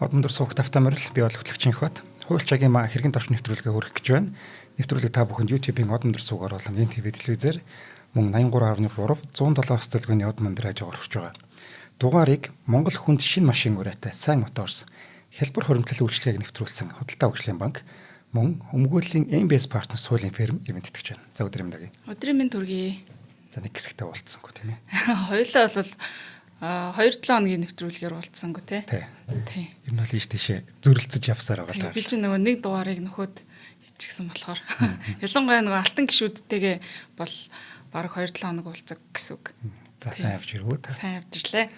Одондөр суух тавтамарл би бол хөтлөгчийн хот. Хуульчагийн хэргийн давч нэвтрүүлгээ хүргэх гэж байна. Нэвтрүүлэг та бүхэнд YouTube-ийн одондөр суугаар болон NTV телевизээр мөн 83.3 107 төлөвийн од мандэр хажуугаар хүрч байгаа. Дугаарыг Монгол хүнд шинэ машин ураатай сайн моторс хэлбэр хуримтлал үйлчлэгийг нэвтрүүлсэн Худалдаа хөгжлийн банк мөн өмгөөллийн MBS Partners хуулийн фирм ивент итгэж байна. За өдрийн мэнд. Өдрийн мэнд хүргэе. За нэг хэсэгтээ уулзсангүй тийм ээ. Хоёулаа бол 2-7 хоногийн нэвтрүүлгээр уулзсангүй тий. Тий. Ер нь бол ийш тийшээ зөрөлцөж явсаар байгаа даа. Би чинь нөгөө нэг дугаарыг нөхөд хийчихсэн болохоор ялангуяа нөгөө алтан гişүүдтэйгээ бол бараг 2-7 хоног уулзаг гэсэн үг. За сайн явж ирвүү та. Сайн явж ирлээ.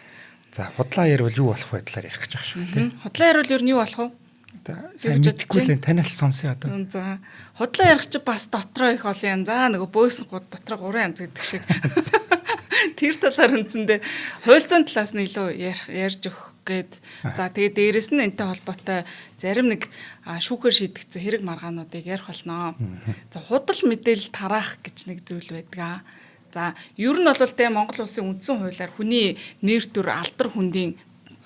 За худлаа ярил юу болох вэ талаар ярих гэж байгаа шүү тий. Худлаа ярил ер нь юу болох вэ? Сайн мэдгүй л танаас сонсъё одоо. За худлаа ярих чи бас дотроо их олон янз. За нөгөө бөөсөн гууд дотроо 3 янз гэдэг шиг. Тэр талаар үндсэндээ хууль зүйн талаас нь илүү ярьж өгөх гээд за тэгээд дээрэс нь энэтэй холбоотой зарим нэг шүүхээр шийдэгдсэн хэрэг маргаануудыг ярих болно. За худал мэдээлэл тараах гэж нэг зүйл байдаг. За ер нь бол тэ Монгол улсын үндсэн хуулиар хүний нэр төр алдар хүндийн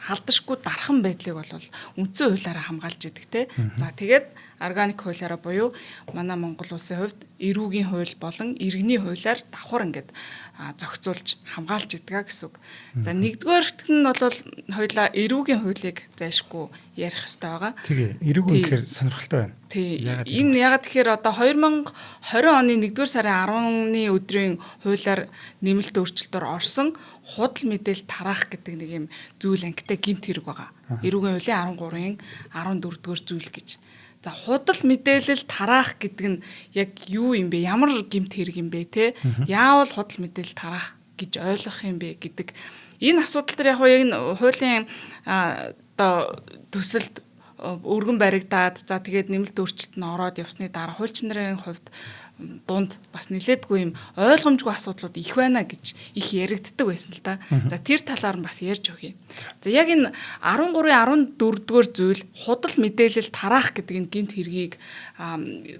халдашгүй дархан байдлыг бол үндсэн хуулиараа хамгаалж идэг те. За тэгээд органик хуулиараа буюу манай Монгол улсын хувьд эрүүгийн хууль болон иргэний хуулиар давхар ингээд зохицуулж хамгаалж идэг гэсэн үг. За нэгдүгээрт нь бол хоёлаа эрүүгийн хуулийг зайлшгүй ярих хэрэгтэй байгаа. Тэгээ эрүүг үнэхээр сонирхолтой байна. Тий. Энэ ягаад тэгэхээр одоо 2020 оны 1-р сарын 10-ны өдрийн хуулиар нэмэлт өөрчлөлтөөр орсон худал мэдээлэл тараах гэдэг нэг юм зүйл ангитай гэмт хэрэг байгаа. Эрүүгийн хуулийн 13-ын 14-р зүйл гэж. За худал мэдээлэл тараах гэдэг нь яг юу юм бэ? Ямар гэмт хэрэг юм бэ те? Яавал худал мэдээлэл тараах гэж ойлгох юм бэ гэдэг энэ асуудал дээр яг энэ хуулийн одоо төсөлд өргөн баригдаад за тэгээд нэмэлт өөрчлөлт нь ороод явсны дараа хуульч нарын хувьд дунд бас нилээдгүй юм ойлгомжгүй асуудлууд их байна гэж их яригддаг байсан л да. За тэр талаар нь бас ярьж өгье. За яг энэ 13-ийн 14-р зүйл худал мэдээлэл тараах гэдэг энэ гэмт хэргийг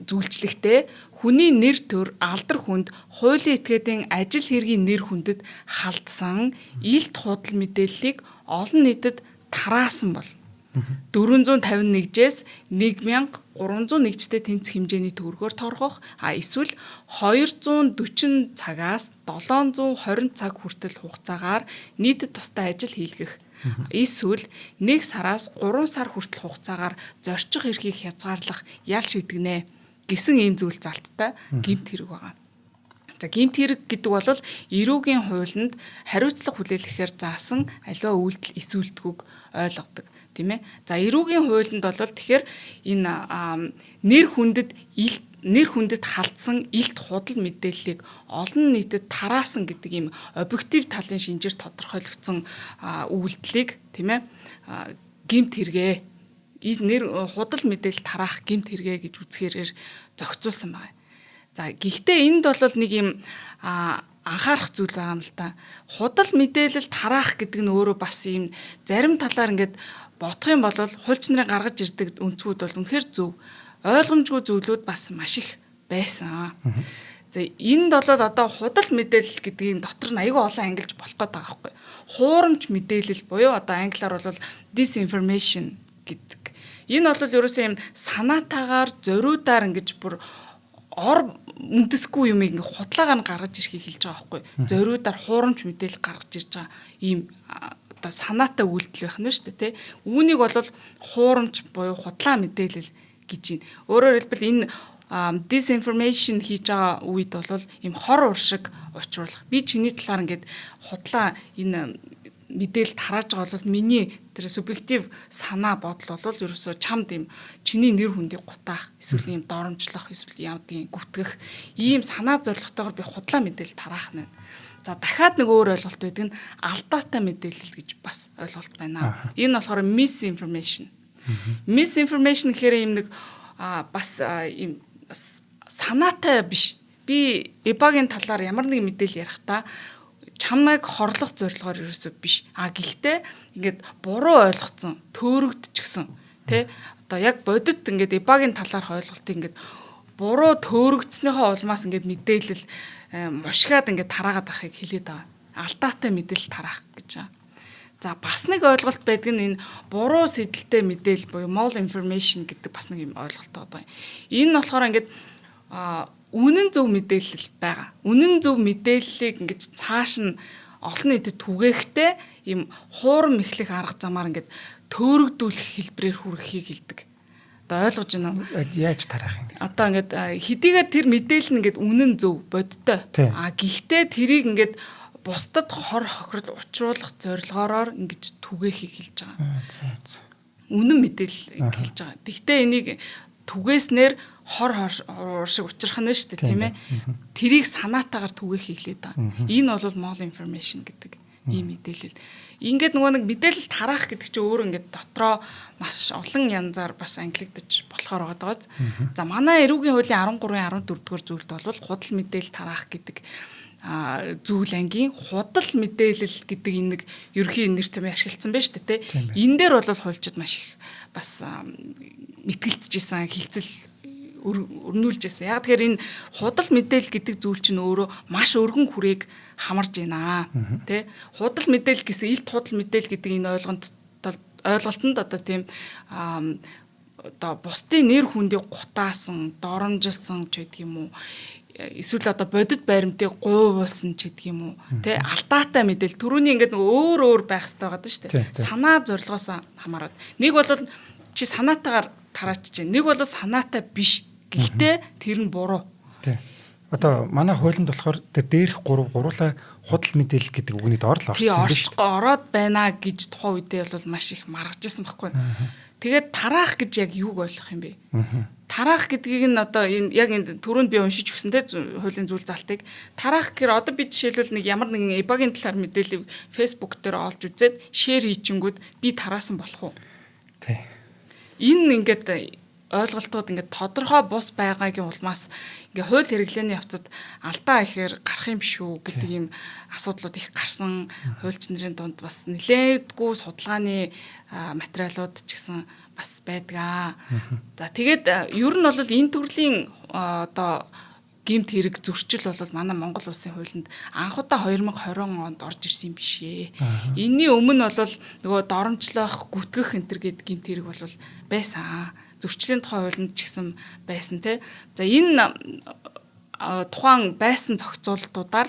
зүйлчлэхдээ хүний нэр төр алдар хүнд хуулийн этгээдийн ажил хэргийн нэр хүндэд халдсан илт худал мэдээллийг олон нийтэд тараасан бол 451-жээс 1301-тэй тэнцэх хэмжээний төгрөгөөр торгох эсвэл 240 цагаас 720 цаг хүртэл хугацаагаар нийтэд тусдаа ажил хийлгэх эсвэл 1 сараас 3 сар хүртэл хугацаагаар зорчих эрхийг хязгаарлах ял шийдгэнэ гэсэн ийм зүйл залттай гэмт хэрэг байгаа. За гэмт хэрэг гэдэг бол эрүүгийн хуулинд хариуцлага хүлээлгэхээр заасан аливаа үйлдэл эсвэлтгүйг ойлгодог. Тийм ээ. За эрүүгийн хуулинд бол тэгэхээр энэ нэр хүндэд халдсан илт худал мэдээллийг олон нийтэд тараасан гэдэг ийм объектив талын шинжээр тодорхойлогдсон үйлдэлийг тийм ээ гэмт хэрэгэ нэр худал мэдээлэл тараах гэмт хэрэгэ гэж үзэхээр зохицуулсан байна. За гэхдээ энд бол нэг юм анхаарах зүйл байгаа юм л та. Худал мэдээлэл тараах гэдэг нь өөрөө бас ийм зарим талаар ингээд бодох юм бол хуульч нарын гаргаж ирдэг өнцгүүд бол үнэхээр зөв. Ойлгомжгүй зүйлүүд бас маш их байсан. За энд бол одоо худал мэдээлэл гэдгийг дотор нь аюул олон ангилж болох гэдэг байгаа байхгүй. Хуурамч мэдээлэл буюу одоо англиар бол disinformation гэдэг. Энэ бол ерөөсөө юм санаатаагаар зориудаар ингэж бүр үндэсгүй юм ингээ худлаагаар нь гаргаж ирэхийг хэлж байгаа байхгүй. Зориудаар хуурамч мэдээлэл гаргаж ирж байгаа ийм одоо санаатай үйлдэл байх нь шүү дээ тий. Үүнийг бол хуурамч буюу худлаа мэдээлэл гэж байна. Өөрөөр хэлбэл энэ disinformation хийж байгаа үед бол ийм хор уршиг учруулах. Би чиний талаар ингээд худлаа энэ мэдээлэл тарааж байгаа бол миний тэр субъектив санаа бодол бол ерөөсөө чамд юм чиний нэр хүндийг гутаах эсвэл ийм доромжлох эсвэл яадгийн гүтгэх ийм санаа зорилготойгоор би худлаа мэдээлэл тараах нь. За дахиад нэг өөр ойлголт байдаг нь алдаатай мэдээлэл гэж бас ойлголт байна. Энэ болохоор misinformation. Misinformation гэхээр ийм нэг бас ийм санаатай биш. Би эбагийн талаар ямар нэг мэдээлэл ярихдаа чамайг хорлох зорилгоор ерөөсөө биш. Гэхдээ ингээд буруу ойлгоцсон, төөрөгдчихсөн. Тэ одоо яг бодит ингээд эбагийн талаарх ойлголтыг ингээд буруу төөрөгдснөөхөө улмаас ингээд мэдээлэл мушгаад ингээд тараагаад ахыг хэлээд байгаа. Алдаатай мэдээлэл тараах гэж байгаа. За бас нэг ойлголт байдаг нь энэ буруу сэдэлтэй мэдээлэл буюу malinformation гэдэг бас нэг юм ойлголт байгаа. Энэ нь болохоор ингээд үнэн зөв мэдээлэл байгаа. Үнэн зөв мэдээллийг ингээд цааш нь олон нийтэд түгээхдээ ийм хуурам эхлэх арга замаар ингээд төөрөгдүүлэх хэлбэрээр хүргэхийг хэлдэг. Одоо ойлгож байна уу? Яаж тарах юм? Одоо ингээд хэдийгээр тэр мэдээлэл нь ингээд үнэн зөв бодтой. Гэхдээ тэрийг ингээд бусдад хор хохирол учруулах зорилгоороор ингэж түгээхийг хэлж байгаа. Үнэн мэдээлэл хэлж байгаа. Гэхдээ энийг түгээснээр хор шиг учрах нь шүү дээ, тийм ээ. Тэрийг санаатаагаар түгээхийг хэлээд байгаа. Энэ бол malinformation гэдэг ийм мэдээлэл. Ингээд нөгөө нэг мэдээлэл тараах гэдэг чинь өөр ингээд дотроо маш олон янзаар бас ангилагдаж болохоор байгаа даа. За манай эрүүгийн хуулийн 13-ын 14 дугаар зүйлд бол худал мэдээлэл тараах гэдэг зүйл ангийн худал мэдээлэл гэдэг энэ нэг ерөнхий нэр томьёо ашигласан байна шүү дээ, тийм. Энэ дээр бол хуульчид маш их бас мэтгэлцэжсэн хилцэл өрнүүлж байсан. Яг тэгэхээр энэ худал мэдээлэл гэдэг зүйл чинь өөрөө маш өргөн хүрээг хамарж байна. Тэ? Худал мэдээлэл гэсэн илт худал мэдээлэл гэдэг энэ ойлголтод одоо тийм одоо бусдын нэр хүндийг гутаасан, доромжилсан ч гэдэг юм уу. Эсвэл одоо бодит баримтыг гуйвуулсан ч гэдэг юм уу. Тэ? Алдаатай мэдээлэл түрүүний ингээд нэг өөр байх хэрэгтэй байгаа шүү дээ. Санаа зорилгоос хамаарат. Нэг бол чи санаатаагаар тараачж чинь. Нэг бол санаатай биш. Гэхдээ тэр нь буруу. Тий. Одоо манай хуулинд болохоор тэр дээрх гуруулаа худал мэдээлэл гэдэг үгний доор л орсон биш. Тий, ороод байна гэж тухайн үедээ бол маш их маргаж ирсэн байхгүй. Тэгээд тараах гэж яг юуг ойлгох юм бэ? Тараах гэдгийг нь одоо энэ яг энэ түрүүнд би уншиж өгсөн те хуулийн зүйл залтыг тараах гэхээр одоо би жишээлбэл нэг ямар нэгэн эбагийн талаар мэдээлэл Facebook дээр олж үзээд шеэр хийчингүүд би тараасан болох уу? Тий. Энэ ингээд ойлголтууд ингээд тодорхой бус байгаагийн улмаас ингээд хууль хэрэглээний явцад алдаа ихээр гарах юм шүү гэдэг ийм асуудлууд их гарсан. Хуульч нарын дунд бас нэлээдгүй судалгааны материалууд ч гэсэн бас байдаг. За тэгээд ер нь бол энэ төрлийн одоо гэмт хэрэг зөрчил бол манай Монгол улсын хуулинд анхудаа 2020 онд орж ирсэн юм биш ээ. Энийн өмнө бол нөгөө доромжлох, гүтгэх энэ төр гэдэг гэмт хэрэг бол байсан. Зөрчлийн тухай хуулинд ч гэсэн байсан те. За энэ тухайн байсан зохицуулалтуудаар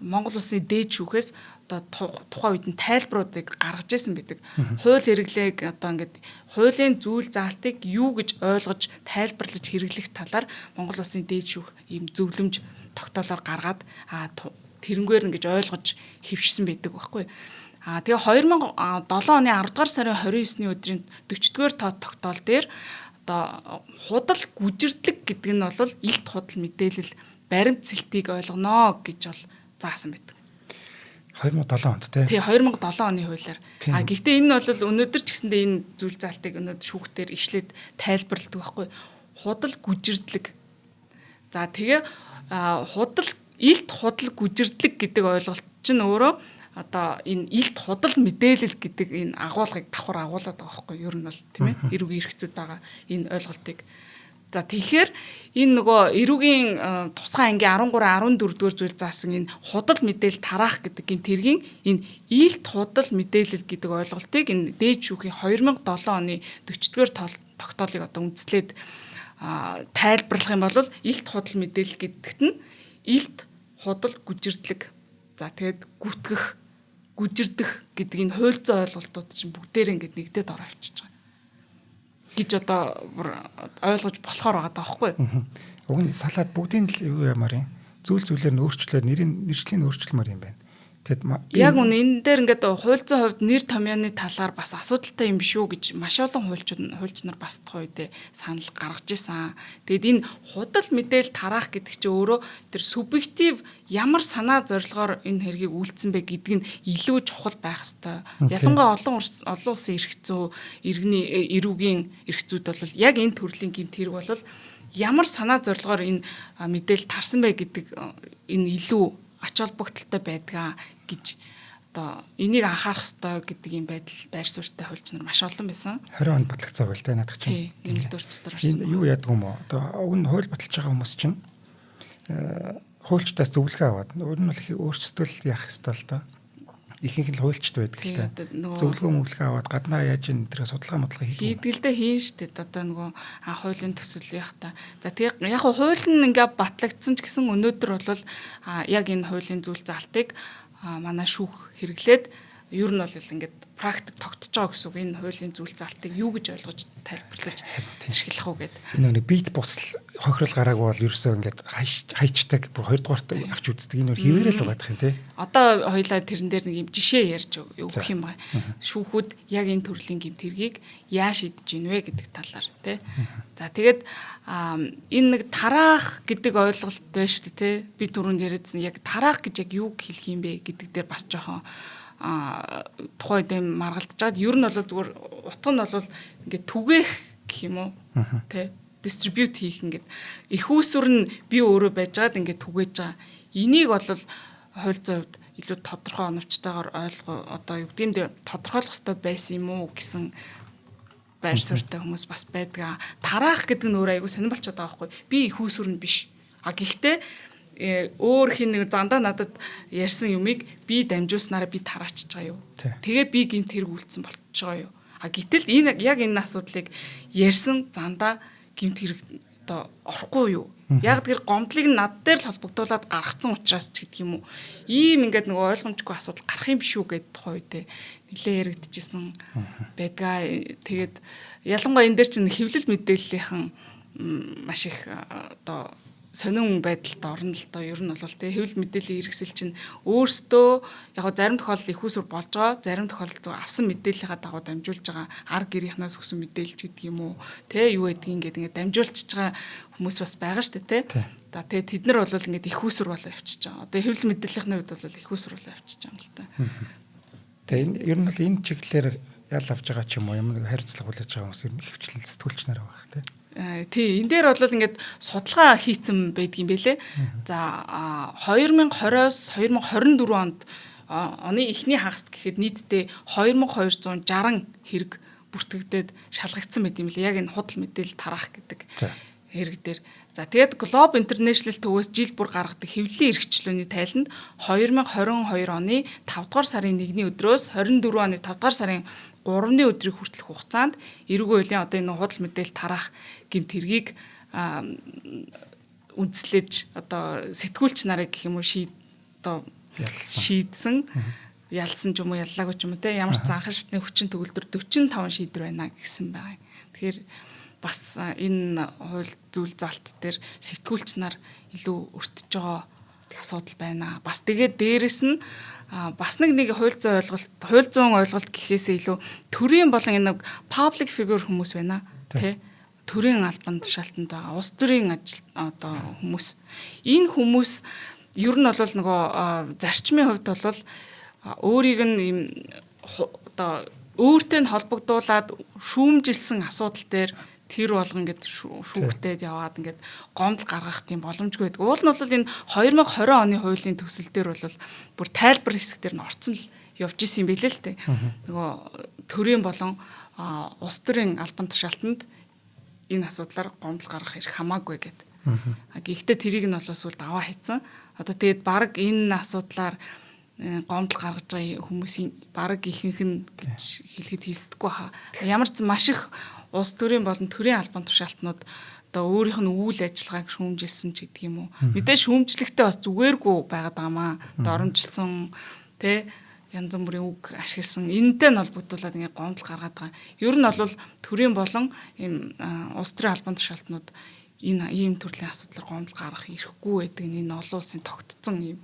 Монгол улсын дээд шүүхээс одоо тухайн үед нь тайлбаруудыг гаргаж ирсэн байдаг. Хууль хэрэглээг одоо ингээд хуулийн зүйл заалтыг юу гэж ойлгож тайлбарлаж хэрэглэх талаар Монгол улсын дээд шүүх ийм зөвлөмж тогтоолоор гаргаад тэрнгээр ингэж ойлгож хэвшсэн байдаг байхгүй. Тэгээ 2007 оны 10 дугаар сарын 29-ний өдрийн 40-р тоо тогтоол дээр одоо худал гүжирдлэг гэдэг нь бол илт худал мэдээлэл баримт цэлтийг ойлгоно гэж бол заасан байдаг. 2007 онд тий. Тий 2007 оны хуулиар. Гэхдээ энэ нь бол өнөөдөр ч гэсэндээ энэ зүйл заалтыг өнөөдөр шүүхтэр ишлээд тайлбарладаг байхгүй. Худал гүжирдлэг. За тэгээ худал илт худал гүжирдлэг гэдэг ойлголт чинь өөрөө одоо энэ илт худал мэдээлэл гэдэг энэ агуулгыг давхар агуулдаг байгаа байхгүй юу? Ер нь бол тийм ээ эрүүгийн эрхцүүд байгаа энэ ойлголтыг. За тэгэхээр энэ нөгөө эрүүгийн тусгай ангийн 13 14 дугаар зүйл заасан энэ худал мэдээлэл тараах гэдэг энэ тэргийн энэ илт худал мэдээлэл гэдэг ойлголтыг энэ дээд шүүхийн 2007 оны 40-р тогтоолыг одоо үндэслээд тайлбарлах юм бол илт худал мэдээлэл гэдэгт нь илт худал гүжирдлэг. За тэгээд гүтгэх гүжирдэх гэдэг энэ хууль зүйн ойлголтууд чинь бүгдээр ингээд нэгдээд ороо авчиж байгаа гэж одоо ойлгож болохоор байгаа даахгүй. Уг нь салаад бүгдийн л юу ямаар юм. Зүйлээр нь өөрчлөлөө нэршлийн өөрчлөлмөр юм байна. Яг үнэ энэ дээр ингээд хууль зүйн хувьд нэр томьёоны талаар бас асуудалтай юм биш үү гэж маш олон хуульч нар бас тухай үедээ санал гаргаж ирсэн. Тэгэд энэ худал мэдээлэл тараах гэдэг чинь өөрөө тэр субъектив ямар санаа зорилгоор энэ хэргийг үйлдсэн бэ гэдг нь илүү чухал байх ёстой. Ялангуяа олон улсын эрхцүү, иргэний эрүүгийн эрхцүүд бол яг энэ төрлийн гэмт хэрэг бол ямар санаа зорилгоор энэ мэдээлэл тарсан бэ гэдэг энэ илүү ач холбогдолтой байдгаа гэж одоо энийг анхаарах ёстой гэдэг юм байр суурьтай хуульч нар маш олон байсан. 20 онд батлагдсан байл та надад чинь. Тийм л дурцлаар орсон. Энэ юу яадаг юм уу? Одоо уг нь хууль баталж байгаа хүмүүс чинь хуульчдаас зөвлөгөө аваад өөр нь бол их өөрчлөлт яах ёстой л доо. ихэнх нь хуульчд байдаг л та. Зөвлөгөө мөвлөгөө аваад гаднаа яаж ин тэр судалгаа хийх. Хийдгэлдээ хийн штэ. Одоо нөгөө хуулийн төсөл явах та. За тэгээ яг хууль нь ингээ батлагдсан ч гэсэн өнөөдөр бол яг энэ хуулийн зүйл залтыг манай шүүх хэрэглээд ер нь бол ингээд практик тогтож байгаа гэсэн үг. Энэ хуулийн зүйл залтыг юу гэж ойлгож тайлбарлаж ашиглах уу гэдэг. Энэ нэг бит бусал хохирол гараагүй бол ерөөсөө ингээд хайчдаг бүр хоёрдугаарт авч үздэг. Энэ хിവэрэл угаадах юм тий. Одоо хоёлаа тэрэн дээр нэг юм жишээ ярьж өгөх юм байна. Шүүхүүд яг энэ төрлийн гэмт хэргийг яаж шийдэж гин вэ гэдэг талаар тий. За тэгээд энэ нэг тараах гэдэг ойлголт байна шүү дээ тий. Би түрүүнд яриадсан яг тараах гэж яг юу хэлэх юм бэ гэдэг дээр бас жоохон тухайд юм маргалдаж байгаад ер нь бол зүгээр утга нь бол ингээд түгээх гэх юм уу тий дистрибьют хийх ингээд их үүсвэр нь би өөрөө байж байгаад ингээд түгээж байгаа. Энийг бол хууль зүйн хувьд илүү тодорхой оновчтойгоор одоо юу гэдэг юм бэ тодорхойлох хэрэгтэй байсан юм уу гэсэн байр суурьтай хүмүүс бас байдаг. Тараах гэдэг нь өөр айгу сонирн болчиход байгаа байхгүй. Би их үүсвэр нь биш. Гэхдээ өөр хин нэг зандаа надад ярьсан юмыг би дамжуулснараа би тараачж байгаа юу. Тэгээ би гинт хэрэг үлдсэн болчихж байгаа юу. Гэтэл энэ яг энэ асуудлыг ярьсан зандаа гинт хэрэг одоо орохгүй юу. Яг тэр гомдлыг над дээр л холбогдуулаад гаргацсан учраас ч гэдэг юм уу. Ийм ингээд нөгөө ойлгомжгүй асуудал гарах юм биш үү гэдэг тухай нэлээ яригдчихсэн байдгаа. Тэгээд ялангуяа энэ дээр чинь хэвлэл мэдээллийнхэн маш их одоо сонин байдалд орно л доо ер нь бол тий хэвлэл мэдээллийн хэрэгсэл чинь өөрсдөө яг зарим тохиолдолд их усүр болж байгаа, зарим тохиолдолд авсан мэдээллийнхаа дагуу дамжуулж байгаа арга гэрийнхнээс өгсөн мэдээлж гэдэг юм уу тий юу гэдгийг ингээд дамжуулчихж байгаа хүмүүс бас байгаа шүү дээ тий. За тэгээ тэд нар бол ингээд их усүр болоо явчихж байгаа. Одоо хэвлэл мэдээллийнхний хувьд бол их усүр болоо явчихж байгаа юм л та. Тэгээ ер нь бол энэ чиглэлээр ял авч байгаа ч юм уу юм нэг хариуцлага хүлээж байгаа хүмүүс ер нь хөвчлөл сэтгүүлч нар байгаа тий. Тий, энэ дээр бол ингээд судалгаа хийцэн байдгийн байлээ. За 2020-оос 2024 онд оны эхний хагаст гэхэд нийтдээ 2260 хэрэг бүртгэгдээд шалгагдсан байт юм лээ. Яг энэ худал мэдээлэл тараах гэдэг хэрэг дээр. За тэгээд Globe International төвөөс жил бүр гаргадаг хэвлэлийн эрхчлөөний тайланд 2022 оны 5 дугаар сарын 1-ний өдрөөс 24 оны 5 дугаар сарын 3-ны өдрийг хүртэлх хугацаанд эрүүг үеийн одоо энэ худал мэдээлэл тараах гэмт хэргийг үндслэж одоо сэтгүүлч нарыг гэх юм уу шийдсэн ялсан ч юм уу яллаагүй ч юм уу те ямар ч занхан шатны хүчин төгөлдөр 45 шийдвэр байна гэсэн байгаа. Тэгэхээр бас энэ хууль зүйл залт дээр сэтгүүлч нар илүү өртөж байгаа асуудал байна. Бас тэгээд дээрэс нь бас нэг хууль зүйн ойлголт гэхээсээ илүү төрийн болон энэ public figure хүмүүс байна тий төрийн албан тушаалтанд байгаа улс төрийн ажил одоо хүмүүс энэ хүмүүс ер нь бол нөгөө зарчмын хувьд бол өөрийг нь одоо өөртөө нь холбогдуулаад шүүмжилсэн асуудал дээр тэр болгон ингээд шүүхтэд яваад ингээд гомдол гаргах тийм боломжгүй байдаг. Уул нь бол энэ 2020 оны хуулийн төсөл дээр бол бүр тайлбар хэсэг дээр нь орцсон л явж исэн юм билээ л дээ. Нөгөө төрийн болон улс төрийн албан тушаалтанд энэ асуудлаар гомдол гаргах хэрэг хамаагүй гэдэг. Гэхдээ тэрийг нь бол сүлд аваа хийцэн. Одоо тэгээд баг энэ асуудлаар гомдол гаргаж байгаа хүмүүсийн баг ихэнх нь гэж хэлэхэд хэлсдэггүй хаа. Ямар ч маш их улс төрийн болон төрийн албан тушаалтнууд одоо өөрийнх нь үйл ажиллагааг шүүмжилсэн ч гэдэг юм уу. Мэдээж шүүмжлэхдээ бас зүгээргүй байгаад байгаамаа. Доромжилсан тэ янз бүрийн үг ашигласан. Энэтэй нь холбогдуулаад ингээ гомдол гаргаад байгаа. Ер нь бол төрийн болон ийм улс төрийн албан тушаалтнууд энэ ийм төрлийн асуудлаар гомдол гаргах эрхгүй байдаг. Энэ олон улсын тогтцсон ийм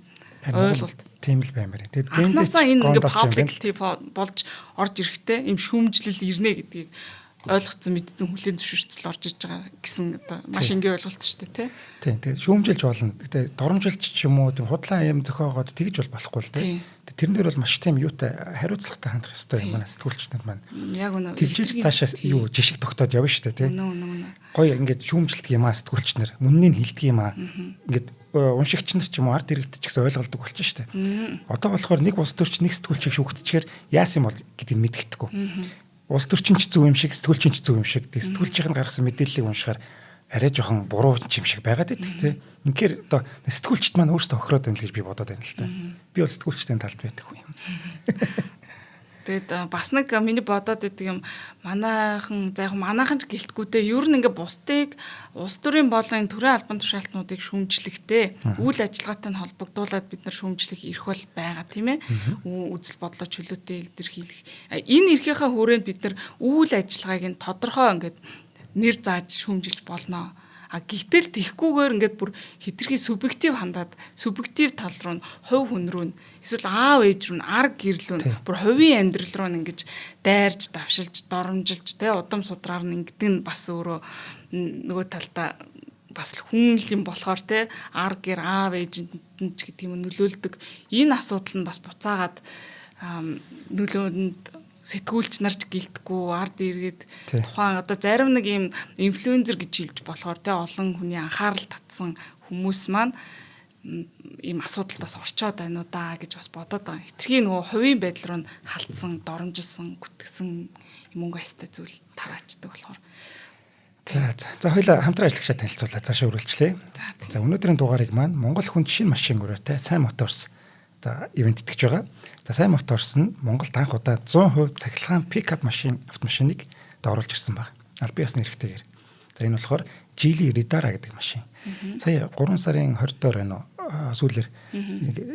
ойлголт тийм л баймаар. Тэгээд гэнэсээ энэ ингээ public болж орж ирэхтэй ийм шүүмжлэл ирнэ гэдгийг ойлгоцсон мэдсэн хүлээн зөвшөөрцөл орж иж байгаа гэсэн одоо маш энгийн ойлголт шүү дээ тий. Тэгээд шүүмжилж болно. Гэтэ доромжилж ч юм уу тийм худлаа юм зохиогоод тэгж бол болохгүй л тий. Тэрэн дээр бол маш тийм юутай хариуцлагатай хандах хэрэгтэй манай сэтгүүлч нар маань. Яг үнэ. Тэгжиж цаашаа юу жишг тогтоод явна шүү дээ тий. Гоё ингээд шүүмжилдэг юм аа сэтгүүлч нар мөннийг хилдэг юм аа. Ингээд уншигч нар ч юм уу ард иргэд ч гэсэн ойлголдог болчих шүү дээ. Одоо болохоор нэг улс төрч нэг сэтгүүлчийг шүүхтчихээр яасан юм бол гэдгийг мэдгэдэггүй. Улс төрчин ч зөв юм шиг, сэтгүүлчин ч зөв юм шиг. Тэг сэтгүүлчийн гаргасан мэдээллийг уншихаар арай жоохон буруу юм шиг байгаад байдаг тий. Инхээр одоо сэтгүүлчд маань өөрсдөө охироод байна л гэж би бодоод байна л та. Би бол сэтгүүлчдийн талд байдаг хүн юм. Тэгээд бас нэг миний бодоод байдаг юм манайхан за яг манайхан ч гэлтгүү дээ. Ер нь ингээ бусдыг улс төрийн болон төрийн албан тушаалтнуудыг шүүмжлэхтэй үйл ажиллагаатай холбогдуулаад бид нар шүүмжлэх эрх бол байгаа тийм ээ. Үзэл бодлоо чөлөөтэй илэрхийлэх. Энэ эрхийнхаа хүрээнд бид нар үйл ажиллагааг нь тодорхой ингээд нэр зааж шүүмжилж болно. Гэтэл тэгхгүйгээр ингээд бүр хитрхи субъектив хандаад субъектив тал руу нь хувь хүн рүү нь эсвэл аав ээж рүү нь арга гэрлүү нь бүр хувийн амьдрал руу нь ингэж дайрж давшилж доромжилж тэ удам судраар нь ингэдэг нь бас өөрөө нөгөө талдаа бас хүн л юм болохоор тэ арга гэр аав ээж нь ч гэдэг юм нөлөөлдөг энэ асуудал нь бас буцаагаад нөлөөнд сэтгүүлч нарч гэлдэхгүй ард иргэд тухайн одоо зарим нэг юм инфлюенсер гэж хэлж болохоор те олон хүний анхаарал татсан хүмүүс маань ийм асуудалтаас орчоод байна уу да гэж бас бодоод байгаа. Хитрхи нөгөө хувийн байдал руу халтсан, доромжилсан, гүтгсэн мөнгө айстай зүйл тараачдаг болохоор. За хоёлаа хамтран ажиллагчаа танилцуулаад цаашаа үргэлжлэе. За өнөөдрийн дугаарыг маань Монгол хүнд шинэ машин өрөөтэй Сайн Моторс ивент итгэж байгаа. За Сайн Моторс нь Монголд анх удаа 100% цахилгаан пикап автомашиныг оруулж ирсэн баг. Албан ёсны хэрэгтэйгээр. За энэ болохоор Geely Ridara гэдэг машин. Сая 3 сарын 20-доор байна уу? Сүүлээр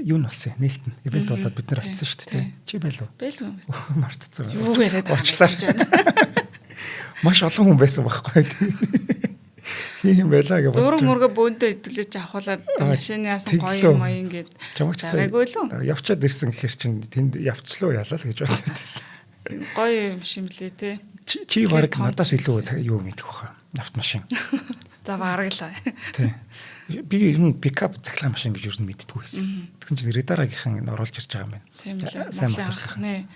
юу нь болсон нээлт нь ивент болоод бид нар очсон шүү дээ. Чи байлуу? Байлгүй. Мартцсан. Юу яриад байгаа. Маш олон хүн байсан байхгүй. Тийм байлаа гэж. Зураг мурга бөөндөө идэвлэж авахуулаад машины яасан гоё юм аян гээд байгаагүй лөө. Явчаад ирсэн гэхэр чинь тэнд явчлуу ялаа л гэж бодсон. Гоё машин блэ те. Чи баг надаас илүү юу мэдэх баха. Автомашин. За бараглаа. Тийм. Би энэ пикап цахилгаан машин гэж юу нь мэддэггүй байсан. Тэгсэн чинь Ридарагийнхан оруулж ирж байгаа юм байна. Тийм л. Сайн Моторс нэ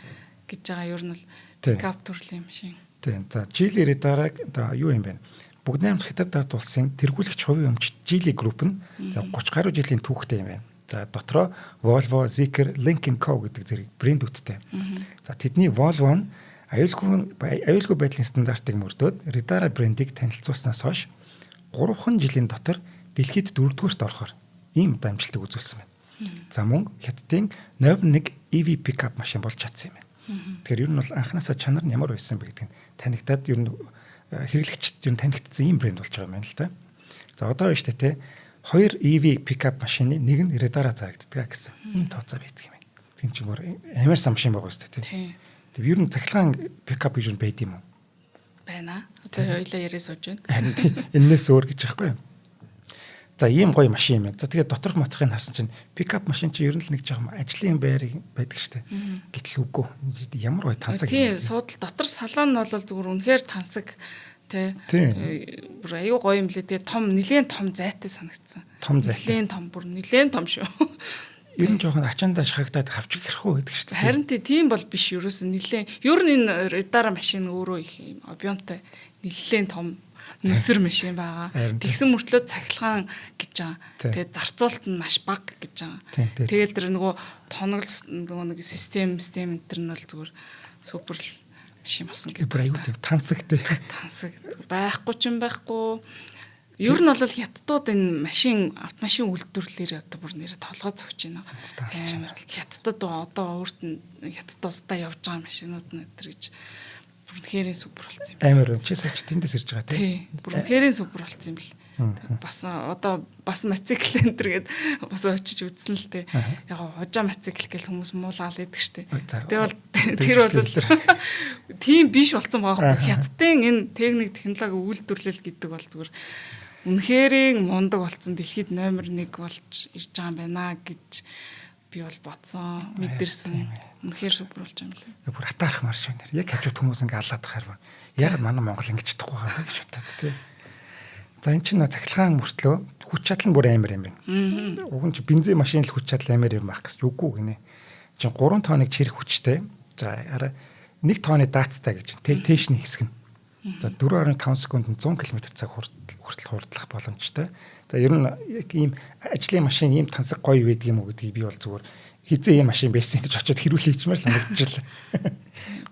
гэж байгаа ер нь бол пикап төрлийн машин. Тийм. За Geely Ridarаг одоо юу юм бэ? Бүгд найрамд Хятад улсын тэргүүлэгч хувийн өмч Geely Group нь за 30 гаруй жилийн түүхтэй юм байна. За дотроо Volvo, Zeekr, Lynk & Co гэдэг зэрэг брэндүүдтэй. За тэдний Volvo нь аюулгүй байдлын стандартыг мөрдөөд Ridara брэндийг танилцуулснаас хойш 3 жилийн дотор дэлхийд 4-р орохоор ийм дамжилтыг үзүүлсэн байна. За мөн Хятадын номер 1 EV pickup машин болж чадсан юм байна. Тэгэхээр ер нь бол анханасаа чанар нь ямар байсан бэ гэдэг нь танигдаад ер нь хэрэглэгчд ер нь танигдсан ийм брэнд болж байгаа юм байна л да. За одоо биш тэ 2 EV pickup машины нэг нь Ridara зарагддаг гэсэн ийм тооцоо байдаг юм байна. Тийм ч өөр амар сан машин байгаа шүү дээ тий. Тэг ер нь цахилгаан pickup гэж юу байд юм уу? Байна. Одоо хоёлаа яриа сууж байна. Харин энэс өөр гэж байхгүй юу? За ийм гоё машин юм байна. За тэгээд доторх моторхыг харсан чинь пикап машин чинь ер нь л нэг жоохон ажлын байр байдаг штэ. Гэтэл үгүй. Ямар гоё тансаг. Тийм суудал дотор салон нь бол зүгээр үнэхээр тансаг тий. Бүр аюу гоё юм лээ. Тэгээ том нэлээд том зайтай санагдсан. Том зайтай. Нэлээд том бүр нэлээд том шүү. Ер нь жоохон ачаандаа шахагдаад хавчих гэрх үү гэдэг штэ. Харин тийм бол биш ерөөс нь нэлээд ер нь энэ Ridara машин өөрөө их юм объемтай нэлээд том нүсэр машин байгаа. Тэгсэн мөртлөө цахилгаан гэж байгаа. Тэгээд зарцуулалт нь маш бага гэж байгаа. Тэгээд тэр нөгөө тоноглол нөгөө нэг систем энэ төр нь бол зүгээр супер машин басан гэх. Бүр аюу тийм тансагтэй. Тансаг байхгүй ч юм байхгүй. Ер нь бол хятадууд энэ автомашин үйлдвэрлэлээр одоо бүр нэрээ толгой зогч байна. Хятадд одоо өөрт нь хятад улсдаа явж байгаа машинууд нь тэр гэж бүрхээрийн супер болсон юм. Амар чи сая тэндээс ирж байгаа тий. Бүрхээрийн супер болсон юм бэл. Бас одоо бас моцикл энэ төр гээд бас очиж үзсэн л тий. Яг хожоо моцикл гэл хүмүүс муулаад идэг штэ. Тэгээ бол тэр бол тийм биш болсон байгаа байхгүй. Хятадын энэ техник технологи үйлдвэрлэл гэдэг бол зүгээр үнэхэрийн мундаг болсон дэлхийд номер 1 болж ирж байгаа юм байна гэж би бол бодсон, мэдэрсэн. Үнэхээр супер болж байгаа юм лээ. Бүр хатаарах марш байна. Яг хажууд хүмүүс ингээ аллаад тахаар байна. Яг манай Монгол ингэж чадахгүй байгаа гэж бодоод тий. За эн чинь цахилгаан мөртлөө хүч чадал нь бүр амар юм байна. Уг нь бензин машин л хүч чадал амар юм байх гэсэн үгүй гинэ. Чин 3 тоног чирэх хүчтэй. За арай 1 тонны даацтай гэж тэшний хэсэг нь. За 4.5 секундэд 100 км/цаг хүртэл хурдлах боломжтой. За ер нь яг ийм ажлын машин ийм тансаг гоё байдаг юм уу гэдгийг би бол зүгээр хизээ ийм машин байсан гэж очиод хэрүүлээ хиймээр санагдчихлаа.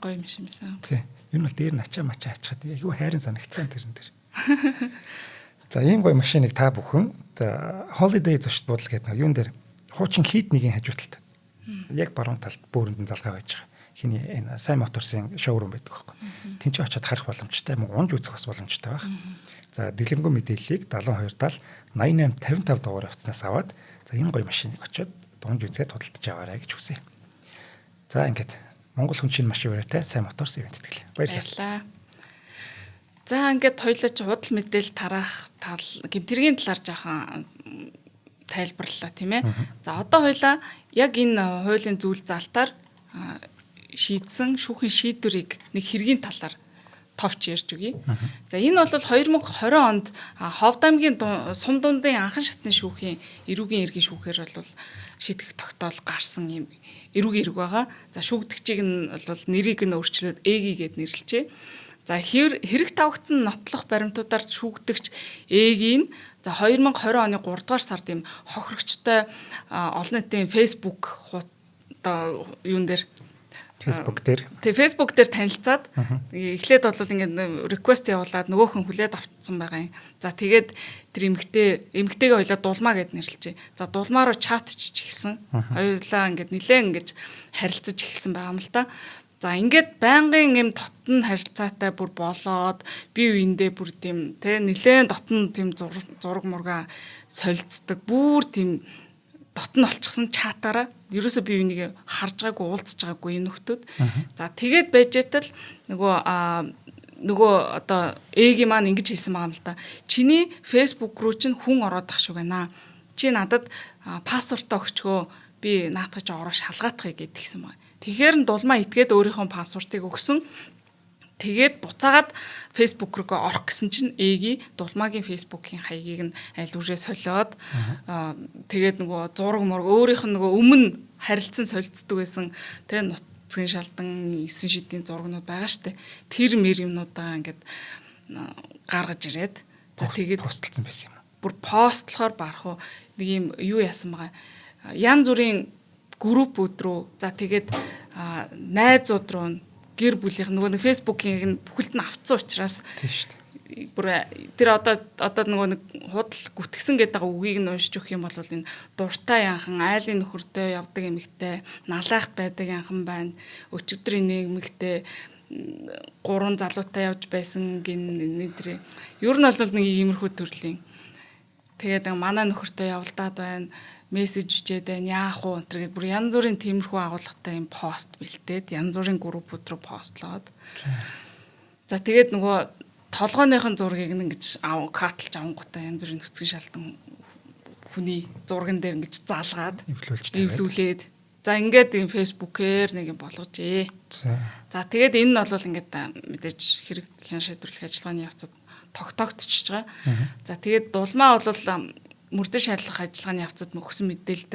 Гоё машин байсан. Тий. Ер нь бол дээр нь ачаа ачаад айгүй хайрын санагдсан тэрэн дээр. За ийм гоё машиныг та бүхэн за holiday зочд буудал гэдэг нэг юун дээр хуучин хийд нэгийн хажууталд яг баруун талд бөөрөнд нь залгаа байж байгаа. Хиний энэ сайн моторсын шоурум байдаг байхгүй. Тэнцээ очиод харах боломжтой, мөн унж үзэх бас боломжтой байх. За дэлгэрэнгүй мэдээллийг 72 70 88 55 дугаар явцнаас аваад за энэ гоё машиныг очиод унж үзээд худалдаж аваарай гэж хүсье. За ингээд Монгол хүн чинь машин өрөөтэй сайн моторс ивент тэтгэл. Баярлалаа. За ингээд хоёлаа чи худал мэдээлэл тараах тал гэмтэргийн талаар жаахан тайлбарлалаа тийм ээ. За одоо хоёлаа яг энэ хуулийн зүйл залтаар шийдсэн шүүхийн шийдвэрийг нэг хэргийн талаар товч ярьж өгье. За энэ бол 2020 онд Ховд аймгийн Сум дундын анхан шатны шүүхийн эрүүгийн иргэн шүүхээр бол шийдэх тогтоол гарсан юм эрүүгийн ирэг байгаа. За шүүгдэгчийг нь бол нэрийг нь өөрчлөөд ЭГИ гэд нэрлэжээ. За хэрэг тавагдсан нотлох баримтуудаар шүүгдэгч ЭГИ нь за 2020 оны 3 дугаар сард юм хохирогчтой олон нийтийн Facebook одоо юун дээр Facebook дээр. Тэгээ Facebook дээр танилцаад эхлээд бол ингээд request явуулаад нөгөөхөн хүлээд авчихсан байгаа юм. За тэгээд тэр эмгтэйгээ хоёлаа дулмаа гэд нэрлэжээ. За дулмаа руу чатчиж эхэлсэн. Хоёулаа ингээд нилээн ингэж харилцаж эхэлсэн байгаа юм л та. За ингээд байнгын юм дотн харилцаатай бүр болоод бие биендээ бүр тийм тэ нилээн дотн тийм зураг мурга солилцдог бүр тийм дотн олчихсан чатаараа ерөөсөө бие биенийг харж байгаагүй уулзж байгаагүй энэ нөхдүүд. За тэгээд байжээтэл нөгөө одоо ээги маань ингэж хэлсэн байгаа юм л та. Чиний Facebook руу чинь хүн ороод ах шиг байна. Чи надад пассвортоо өгчгөө би наатгаж ороо шалгаатахыг гэдгийгсэн байна. Тэгэхээр нь дулмаа итгээд өөрийнхөө пассвортыг өгсөн. Тэгээд буцаагаад Facebook руу орох гэсэн чинь ээги дулмаагийн Facebook-ийн хаягийг нь аль үрээ солиод тэгээд нөгөө зураг мураг өөрийнх нь нөгөө өмнө харилцан солилцдог байсан тэ нутгийн шалдан 9 шидийн зургнууд байгаа штэ. Тэр мэр юмнуудаа ингээд гаргаж ирээд за тэгээд постлцсан байсан юм. Бүр постлохоор барах уу нэг юм юу яасан байгаа. Ян зүрийн группүүд рүү за тэгээд найзууд руу гэр бүлийнх нөгөө Facebook-ийг бүхэлд нь авцсан учраас тийм шүү дээ. Бүр тэр одоо нөгөө нэг худал гүтгсэн гэдэг үгийг нь уншиж өгөх юм бол энэ дуртай янхан айлын нөхөртэй явдаг эмэгтэй налайхт байдаг янхан байна. Өчигдрийн нэгмэгтэй 3 залуутай явж байсан гин тэр. Ер нь бол нэг иймэрхүү төрлийн. Тэгээд манай нөхөртэй явалдаад байна. Мессеж үчээд байна яах вэ энэ бүр янз бүрийн тиймэрхүү агуулгатай юм пост бэлдээд янз бүрийн группүүд рүү постлоод за тэгээд нөгөө толгойнхын зургийг ингэж катлж авангуудаа янз бүрийн нөхцөл шалтан хүний зурган дээр ингэж залгаад эвлүүлээд за ингээд энэ Facebook-ээр нэг юм болгожээ. За тэгээд энэ нь бол ингээд мэдээж хэрэг хян шийдвэрлэх ажиллагааны явцад тогтоогдчихж байгаа. За тэгээд дулмаа бол мөрдөн шаардлах ажиллагааны явцад өгсөн мэдээлэлд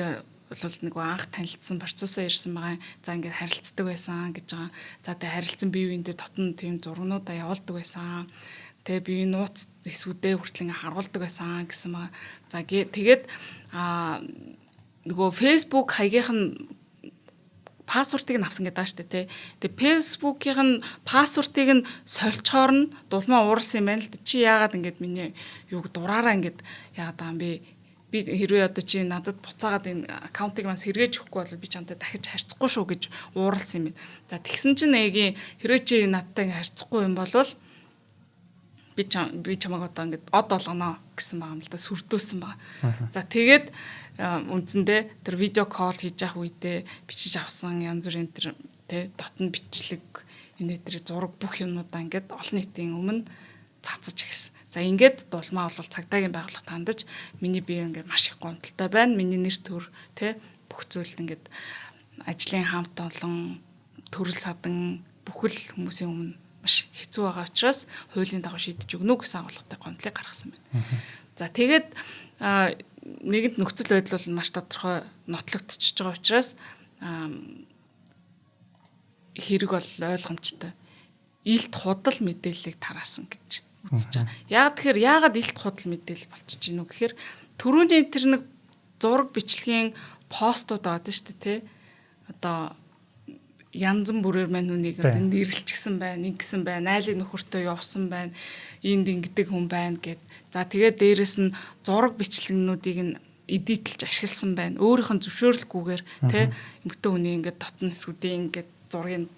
бол нэг анх танилцсан процессоо ирсэн байгаа. За ингээд харилцдаг байсан гэж байгаа. За тэгээ харилцсан бие биендээ дотн тийм зургнуудаа явуулдаг байсан. Тэгээ бие нууц эсвүүдээ хүртэл ингээд харуулдаг байсан гэсэн байгаа. За тэгээд нөгөө Facebook хаягийнх нь пассвортыг нь авсан гэдэг байгаа шүү дээ тий. Тэгээ Facebook-ийн пассвортыг нь сольчоор нь дулмаа уурсан юм байна л да. Чи яагаад ингэж миний юуг дураараа ингэж яагаад байгаа юм бэ? Би хэрвээ одоо чи надад буцаагаад энэ аккаунтыг маань сэргээж өгөхгүй бол би чамтай дахиж харьцахгүй шүү гэж ууралсан юм байна. За тэгсэн чинь эгийн хэрвээ чи надтай ингэ харьцахгүй юм бол би чамайг одоо ингэ од болгоно гэсэн байгаа юм л да. Сүрдөөсөн байгаа. За тэгээд үндсэндээ тэр видео кол хийж явах үедээ бичиж авсан янз бүрийн тэр тэ дотн бичлэг энэ тэр зураг бүх юмнуудаа ингээд олон нийтийн өмнө цацаж гисэн. За ингээд дулмаа бол цагдаагийн байгууллага тандаж миний бие ингээд маш их гомдолтой байна. Миний нэр төр тэ бүх зүйлд ингээд ажлын хамт олон төрөл садан бүхэл хүмүүсийн өмнө маш хэцүү байгаа учраас хуулийн дагуу шийдэж өгнө гэсэн агуулгатай гомдлыг гаргасан байна. За тэгээд нэгэнт нөхцөл байдал бол маш тодорхой нотлогдчихж байгаа учраас хэрэг бол ойлгомжтой. Илт худал мэдээллийг тараасан гэж үзэж байгаа. Яагаад илт худал мэдээлэл болчихж гинүү гэхээр түрүүний тэр нэг зураг бичлэгийн постууд байгаа шүү дээ тий. Одоо янз бүрээр мань нүнийг одоо нэрлэлчихсэн байна, ингэсэн байна, айлын нөхөртөө явсан байна. энд ингэдэг хүн байна гэд. За тэгээд дээрэс нь зураг бичлэгнүүдийг нь эдитлж ашигласан байна. Өөрийнх нь зөвшөөрлгүйгээр тэ эмэгтэй хүний ингээд дотн эсүүдийн ингээд зургийг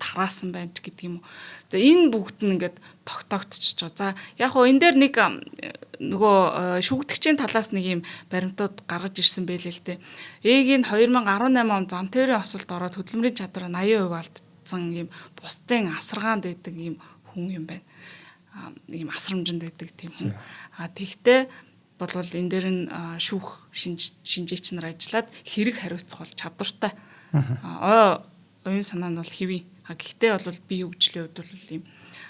тараасан байж гэдэг юм уу. За энэ бүгд нь ингээд тогтоогдчихж байгаа. За яг хоо энэ дээр нэг нөгөө шүүгдэгчийн талаас нэг юм баримтууд гаргаж ирсэн байлээ л дээ. Ээгийн 2018 он зам тээврийн осолд ороод хөдөлмөрийн чадвараа 80% алдсан юм бусдын асаргаанд байдаг юм хүн юм байна. Ийм асрамжинд байдаг тийм хүн. Тэгтээ болвол энэ дээр нь шүүх шинжээч нар ажиллаад хэрэг хариуцах бол чадвартай. Оюун санаа нь бол хэвээ. Гэхдээ бол бие хөгжлийн хувьд бол ийм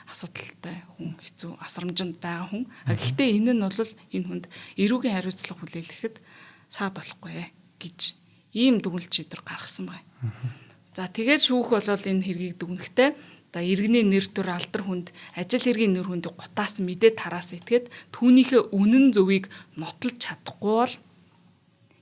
асуудалтай хүн, хэцүү асрамжинд байгаа хүн. Гэхдээ энэ нь бол энэ хүнд эрүүгийн хариуцлага хүлээлгэхэд саад болохгүй гэж ийм дүгнэлт шийдвэр гаргасан байна. За тэгээд шүүх бол энэ хэргийг дүгнэхдээ за иргэний нэр төр алдар хүнд ажил хэргийн нэр хүндийг гутаас мэдээ тараас итгээд түүнийхээ үнэн зөвийг нотолж чадахгүй бол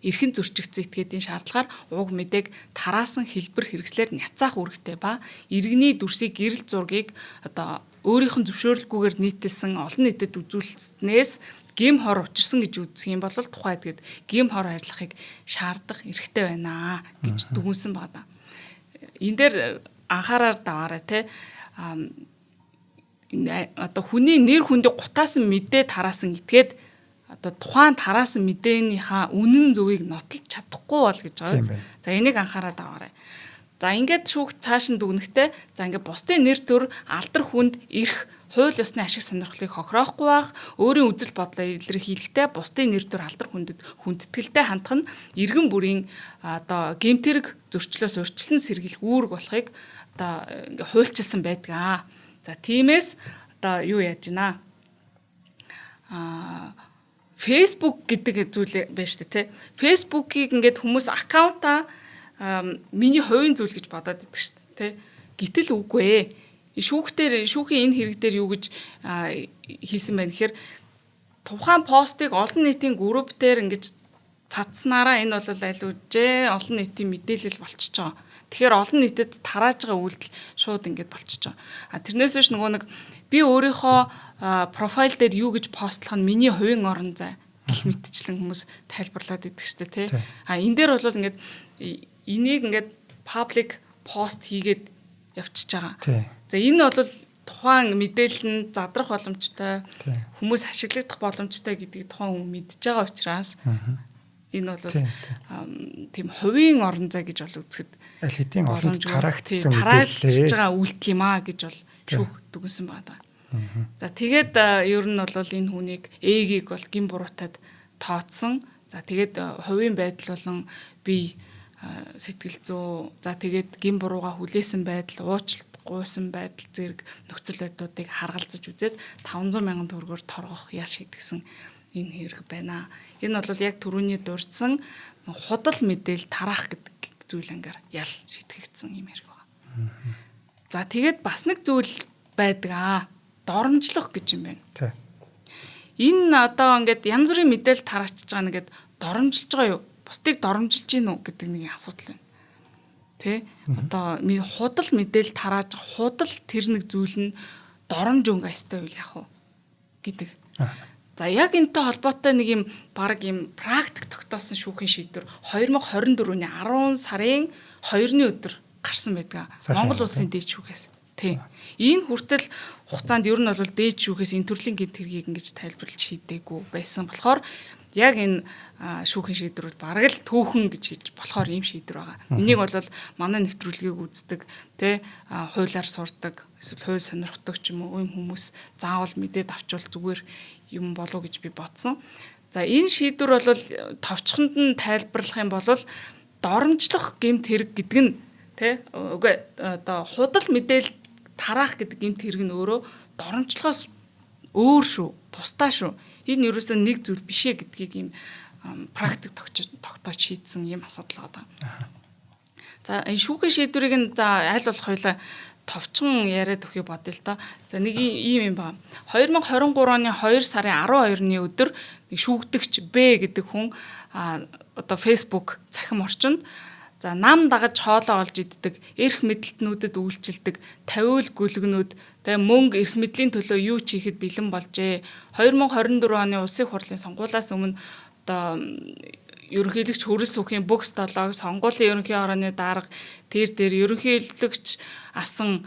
эрхэн зөрчигдсөн этгээдийн шаардлагаар уг мэдээг тараасан хэлбэр хэрэгслээр няцаах үүрэгтэй ба иргэний дүрсийг гэрэл зургийг одоо өөрийнх нь зөвшөөрлгүйгээр нийтэлсэн олон нийтэд үзүүлснээс гим хор учирсан гэж үздэг юм бол тухай этгээд гим хор харилцахыг шаардах эрхтэй байна гэж дүгнсэн байна. Энэ дээр анхаарал даваарай те одоо хүний нэр хүндийг гутаасан мэдээ тараасан этгээд одоо тухайн тараасан мэдээнийхээ үнэн зөвийг нотолж чадахгүй бол гэж байгаа. За энийг анхаараад аваарай. За ингээд шүүх цааш нь дүгнэхдээ за ингээд бусдын нэр төр алдар хүнд ирэх хууль ёсны ашиг сонирхлыг хохироохгүй байх, өөрийн үзэл бодлоо илэрхийлэхдээ бусдын нэр төр алдар хүндэд хүндэтгэлтэй хандах нь иргэн бүрийн одоо гэмтэрэг зөрчлөөс урьдчилан сэргийлэх үүрэг болохыг одоо ингээд хуульчилсан байдаг. За тиймээс одоо юу яаж гинэ? Facebook гэдэг зүйл байна шүү дээ, тэ. Facebook-ийг ингээд хүмүүс аккаунтаа миний хувийн зүйл гэж бодоод идэг шүү дээ, тэ. Гэтэл үгүй ээ. Шүүхийн энэ хэрэг дээр юу гэж хийсэн байна гэхээр тухайн постыг олон нийтийн групп дээр ингээд цацснараа энэ бол алиужээ олон нийтийн мэдээлэл болчихж байгаа. Тэгэхээр олон нийтэд тарааж байгаа үйлдэл шууд ингээд болчихж байгаа. Тэрнээс биш нөгөө нэг би өөрийнхөө профайл дээр юу гэж постлох нь миний хувийн орон зай гэх мэтчлэн хүмүүс тайлбарлаад идэг штэ тий. Энэ дээр бол ингээд энийг ингээд паблик пост хийгээд явчихж байгаа. За энэ бол тухайн мэдээлэл нь задрах боломжтой, хүмүүс ашиглагдах боломжтой гэдгийг тухайн хүн мэдж байгаа учраас энэ бол тийм хувийн орон зай гэж бол үзэхэд аль хэдийн олон тараагдсан мэдээлэл байгаа үйлдэл юм аа гэж бол шүүх дүгнсэн байна. За тэгээд ер нь бол энэ хүнийг ээгийг бол гин буруутад тооцсон. За тэгээд хувийн байдал болон бие сэтгэл зүй, за тэгээд гин бурууга хүлээсэн байдал, уучлалт гуйсан байдал зэрэг нөхцөл байдлуудыг харгалзаж үзээд 500 мянган төгрөгөөр торгох ял шийдгсэн энэ хэрэг байна. Энэ бол яг түрүүний дурдсан худал мэдээл тараах гэдэг зүйлээр ял шийтгэгдсэн юм хэрэг байна. За тэгээд бас нэг зүйл байдаг доромжлох гэж юм байна. Тий. Энэ одоо ингээд янз бүрийн мэдээлэл тараачж байгаа нэгэд доромжилж байгаа юу? Бусдыг доромжилж гин үү гэдэг нэг асуудал байна. Тэ? Одоо худал мэдээлэл тарааж худал тэр нэг зүйл нь доромж өнгө астай үйл яах вэ гэдэг. За яг энэтэй холбоотой нэг юм баг юм практик тогтоосон шүүхийн шийдвэр 2024 оны 10 сарын 2-ны өдөр гарсан байдаг. Монгол улсын дээд шүүхээс. Тийм. Энэ хүртэл хугацаанд ер нь бол дээд шүүхээс энэ төрлийн гэмт хэргийг ингэж тайлбарлаж шийдээгүй байсан болохоор яг энэ шүүхийн шийдвэрүүд бараг л төөхөн гэж хэлж болохоор ийм шийдвэр байгаа. Энийг бол манай нэвтрүүлгийг үздэг, тэ хуулиар сурдаг, эсвэл хууль сонирхдаг ч юм уу ийм хүмүүс заавал мэдээд авчвал зүгээр юм болов гэж би бодсон. За энэ шийдвэр бол товчхонд нь тайлбарлах юм бол доромжлох гэмт хэрэг гэдэг нь тэ үгүй одоо худал мэдээлэл тараах гэдэг гэмт хэрэг нь өөрөө доромжлохоос өөр шүү, тусдаа шүү. Энэ ерөөсөө нэг зүйл биш ээ гэдгийг ийм практик тогтоож шийдсэн юм асуудал байгаа. За энэ шүүхийн шийдвэрийг нь за аль болох хоёлаа товчхон яриад өгөхийг бодъё л доо. За нэг ийм юм ба. 2023 оны 2 сарын 12-ны өдөр нэг шүүгдэгч Б гэдэг хүн одоо Facebook цахим орчинд За нам дагаж хоолоо олж иддэг, эрх мэдэлтнүүдэд үйлчилдэг, тавиул гүлгнүүд, тэгээ мөнгө эрх мэдлийн төлөө юу ч хийхэд бэлэн болжээ. 2024 оны улсын хурлын сонгуулиас өмнө одоо ерөнхийлөгч Хүрэл Сүхийн бүх столог, сонгуулийн ерөнхий хорооны дарга, тэр ерөнхийлөгч асан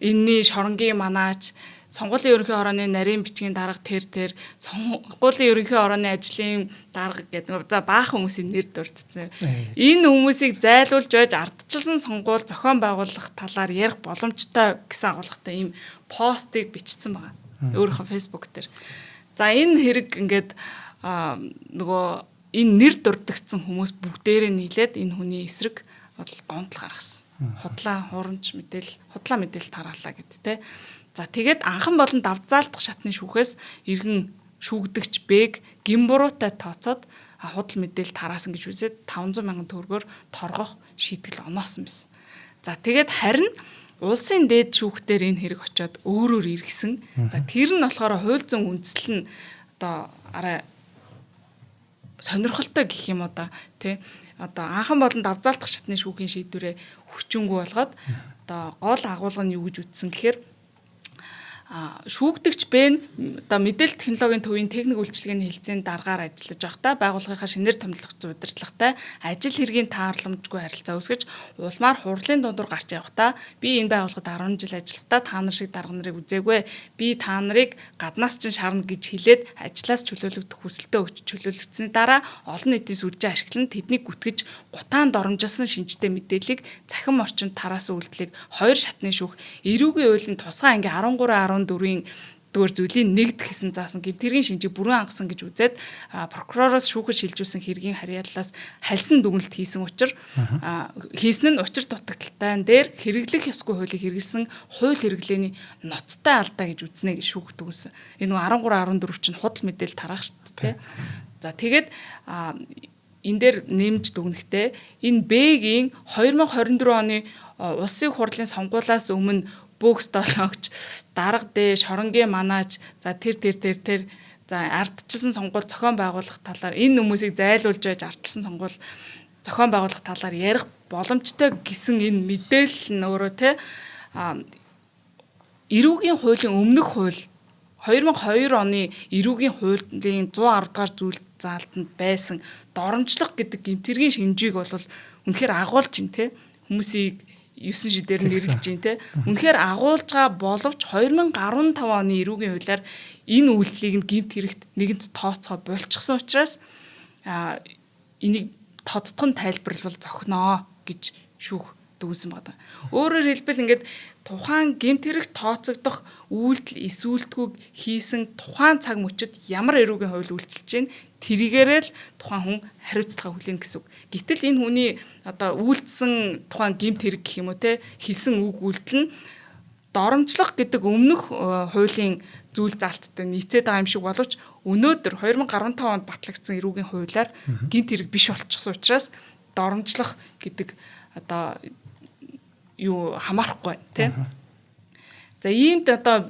энэний шоронгийн манаач, сонгуулийн ерөнхий хорооны нарийн бичгийн дарга тэр сонгуулийн ерөнхий хорооны ажлын дарга гэдэг за баахан хүмүүсийн нэр дурдсан. Энэ хүмүүсийг зайлуулж байж ардчилсан сонгуул зохион байгуулах талаар ярих боломжтой гэсэн агуулгатай ийм постыг бичсэн байгаа. Өөрийнхөө фэйсбુક дээр. За энэ хэрэг ингээд нөгөө энэ нэр дурдгдсан хүмүүс бүгдээрээ нийлээд энэ хүний эсрэг гомдол гаргасан. Худлаа мэдээлэл тараалаа гэдэг те. За тэгээд анхан болон давзаалдах шатны шүүхээс иргэн шүүгдэгч Бэг гимбуруутай тооцоод худал мэдээлэл тараасан гэж үзээд 500 мянган төгрөгөөр торгох шийтгэл оноосон байсан. За тэгээд харин улсын дээд шүүхтэр энэ хэрэг очиод өөрөөр иргэсэн. За тэр нь болохоор хууль зүйн үндэслэл нь одоо арай сонирхолтой гэх юм уу да тий. Одоо анхан болон давзаалдах шатны шүүхийн шийдвэрээ хүчингүй болгоод одоо гол агуулга нь юу гэж үздсэн гэхээр шүүгдэгч Бэн одоо мэдээлэл технологийн төвийн техник үйлчилгээний хэлцээний дараагаар ажиллаж байхдаа байгууллагынхаа шинээр томилогдсон удирдлагатай ажил хэргийн тааламжгүй харилцаа үүсгэж улмаар хурлын дундуур гарч явахдаа би энэ байгууллагад 10 жил ажиллахдаа та нар шиг дарга нарыг үзээгүй би та нарыг гаднаас чинь шарна гэж хэлээд ажлаас чөлөөлөгдөх хүсэлтээ өгч чөлөөлөгдсөний дараа олон нийтийн сүлжээ ашиглан тэднийг гүтгэж гутаан доромжилсан шинжтэй мэдээллийг цахим орчинд тараасан үйлдэлийг 2 шатны шүүх эрүүгийн хуулийн тусгай анги 13-14-ийн дөрөв зүйлийн нэгд хэсэн заасан гэмтэргийн шинжийг бүрэн хангасан гэж үзээд прокуророос шүүхэд шилжүүлсэн хэргийн харьяаллаас хальсан дүгнэлт хийсэн учраас хийсэн нь учир дутагдaltaй дээр хэрэглэх ёсгүй хуулийг хэрэгэлсэн хууль хэрэглээний ноцтой алдаа гэж үзнэ гэж шүүхт өгсөн. Энэ 13-14 чинь худал мэдээлэл тараах шүү дээ. За тэгээд энэ дээр нэмж дүгнэхдээ энэ Бэгийн 2024 оны улсын хурлын сонгуулиас өмнө бүх стологч дарга дэ шоронгийн манаач за тэр за ардчилсан сонгуул зохион байгуулах талаар энэ хүмүүсийг зайлуулж байж ардчилсан сонгуул зохион байгуулах талаар ярих боломжтой гэсэн энэ мэдээлэл нь өөрөө те эрүүгийн хуулийн өмнөх хууль 2002 оны эрүүгийн хуулийн 110 дугаар зүйл заалтанд байсан доромжлох гэдэг гэмтэргийн шинжийг бол үнэхээр агуулж чинь те хүмүүсийг 9 шидээр нэрлэж чинь те үнэхээр агуулж байгаа боловч 2015 оны эрүүгийн хуулиар энэ үйлдэлийг нь гэмт хэрэгт нэгэнт тооцоо болчихсон учраас энийг тодтгон тайлбарлал зохиноо гэж шүүх дүүсэн байна. Өөрөөр хэлбэл ингээд тухайн гэмт хэрэг тооцогдох үйлдэл эсүүлтгүүг хийсэн тухайн цаг мөчид ямар эрүүгийн хууль үйлчилж чинь тэрийгээрээ л тухайн хүн хариуцлага хүлээнэ гэсэн үг. Гэтэл энэ хүний одоо үйлдэлсэн тухайн гэмт хэрэг гэх юм уу те хийсэн үг үйлдэл нь доромжлох гэдэг өмнөх хуулийн зүйл заалттай нийцээд байгаа юм шиг боловч өнөөдөр 2015 онд батлагдсан эрүүгийн хуулиар гэмт хэрэг биш болчихсон учраас доромжлох гэдэг одоо юу хамаарахгүй тий. За иймд одоо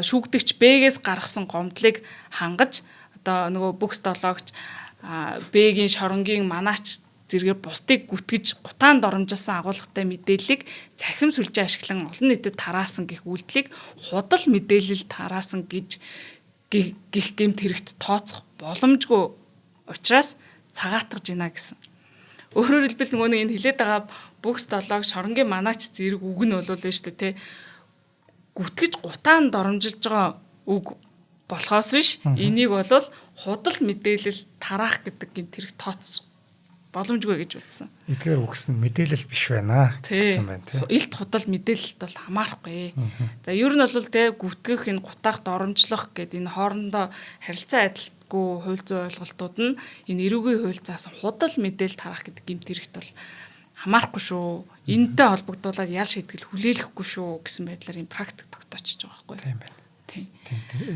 шүүгдэгч Бэгээс гаргасан гомдлыг хангаж одоо нөгөө бүх стологч Бэгийн шоронгийн манаач зэргээр бусдыг гүтгэж гутаан доромжилсан агуулгатай мэдээллийг цахим сүлжээ ашиглан олон нийтэд тараасан гэх үйлдэлийг худал мэдээлэл тараасан гэж гих гэмт хэрэгт тооцох боломжгүй учраас цагаатгаж байна гэсэн. Өөрөөр хэлбэл нөгөө нэг энэ хилээд байгаа бүх столог шоронгийн манаач зэрэг үг нь болов л шүү дээ те гүтгэж гутаан доромжилж байгаа үг болохоос биш энийг бол худал мэдээлэл тараах гэдэг гэмт хэрэг тооцох боломжгүй гэж үзсэн. Эдгээр үгс нь мэдээлэл биш байна гэсэн байна тийм. Илт худал мэдээлэлт бол хамаарахгүй. За ер нь бол те гүтгэх энэ гутаах доромжлох гэдэг энэ хоорондоо харилцаа адилтгүй хууль зүйн ойлголтууд нь энэ эрүүгийн хууль заасан худал мэдээлэл тараах гэдэг гэмт хэрэгт бол хамаарахгүй шүү. Энэтэй холбогдуулаад ял шийтгэл хүлээлгэхгүй шүү гэсэн байдлаар энэ практик тогтоочж байгаа байхгүй. Тийм байна. Тийм.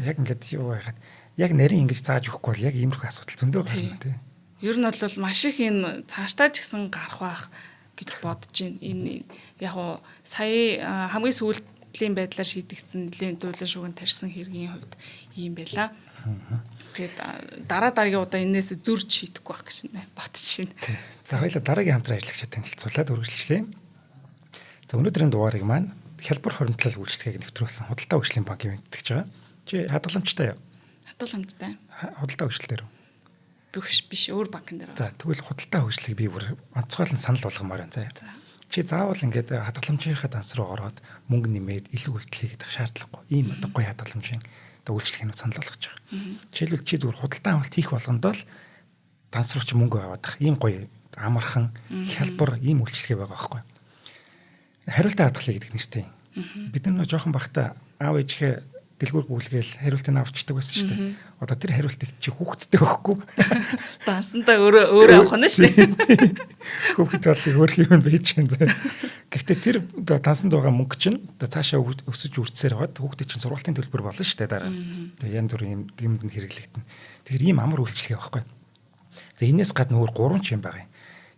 Яг ингээд юу байхад яг нарийн ингэж зааж өгөхгүй бол яг иймэрхүү асуудал зөндөө гарна тийм. Ер нь бол маш их энэ цаашдаа ч гэсэн гарах байх гэж бодож байна. Энэ яг уу сая хамгийн сүүлд гутлын байдлаар шийдэгдсэн нэлийн дуулан шугам тарьсан хэргийн хувьд ийм байла. Тэгээд дараагийн удаа энээс зөрж шийдэхгүй байх гэж бодож байна. За хоёлаа дараагийн хамтран ажиллагчид танилцуулаад үргэлжлэе. За өнөөдрийн дугаарыг маань хялбар хоримтлал үйлчлэгийг нэвтрүүлсэн худалдаа хөгжлийн банк мэдтгэж байгаа. Чи хадгаламжтай юу? Хадгаламжтай. Худалдаа хөгжил дээр үү? Биш өөр банкн дээр. За тэгвэл худалдаа хөгжлийг би бүр онцгойлон санал болгомоор байна заяа. Чи заавал ингээд хадгаламжийнхаа данс руу ороод мөнгө нэмээд илүү үйлчлэе гэдэг шаардлагагүй. Ийм одоо гоё хадгаламжийн үйлчлэгийг санал болгож байгаа. Жишээлбэл чи зүгээр худалдаа авалт хийх болгондоо л данс руу чи мөнгө аваадах ийм гоё амархан хялбар ийм үйлчлэгээ байгаа байхгүй. Хариултаа хадгалъя гэдэг нэртэй. Бид нар жоохон бахта аав ээжийнхээ дэлгүүр гүйлгээл хариултыг авчдаг байсан шүү дээ. Одоо тэр хариултыг чи хүүхдтэй өгөхгүй. Дансандаа өөрөө авах нь шүү. Хүүхэд болгох өөр юм байж гэн. Гэхдээ тэр дансанд байгаа мөнгө чинь цаашаа өсөж үрцсээр хаад хүүхдээ чинь сургалтын төлбөр болно шүү дээ дараа. Тэгээ янз бүрийн юмд нь хэрэглэгдэнэ. Тэгэхээр ийм амар үйлчлэгээ байхгүй. За энэс гадна өөр 3 ч юм байгаа юм.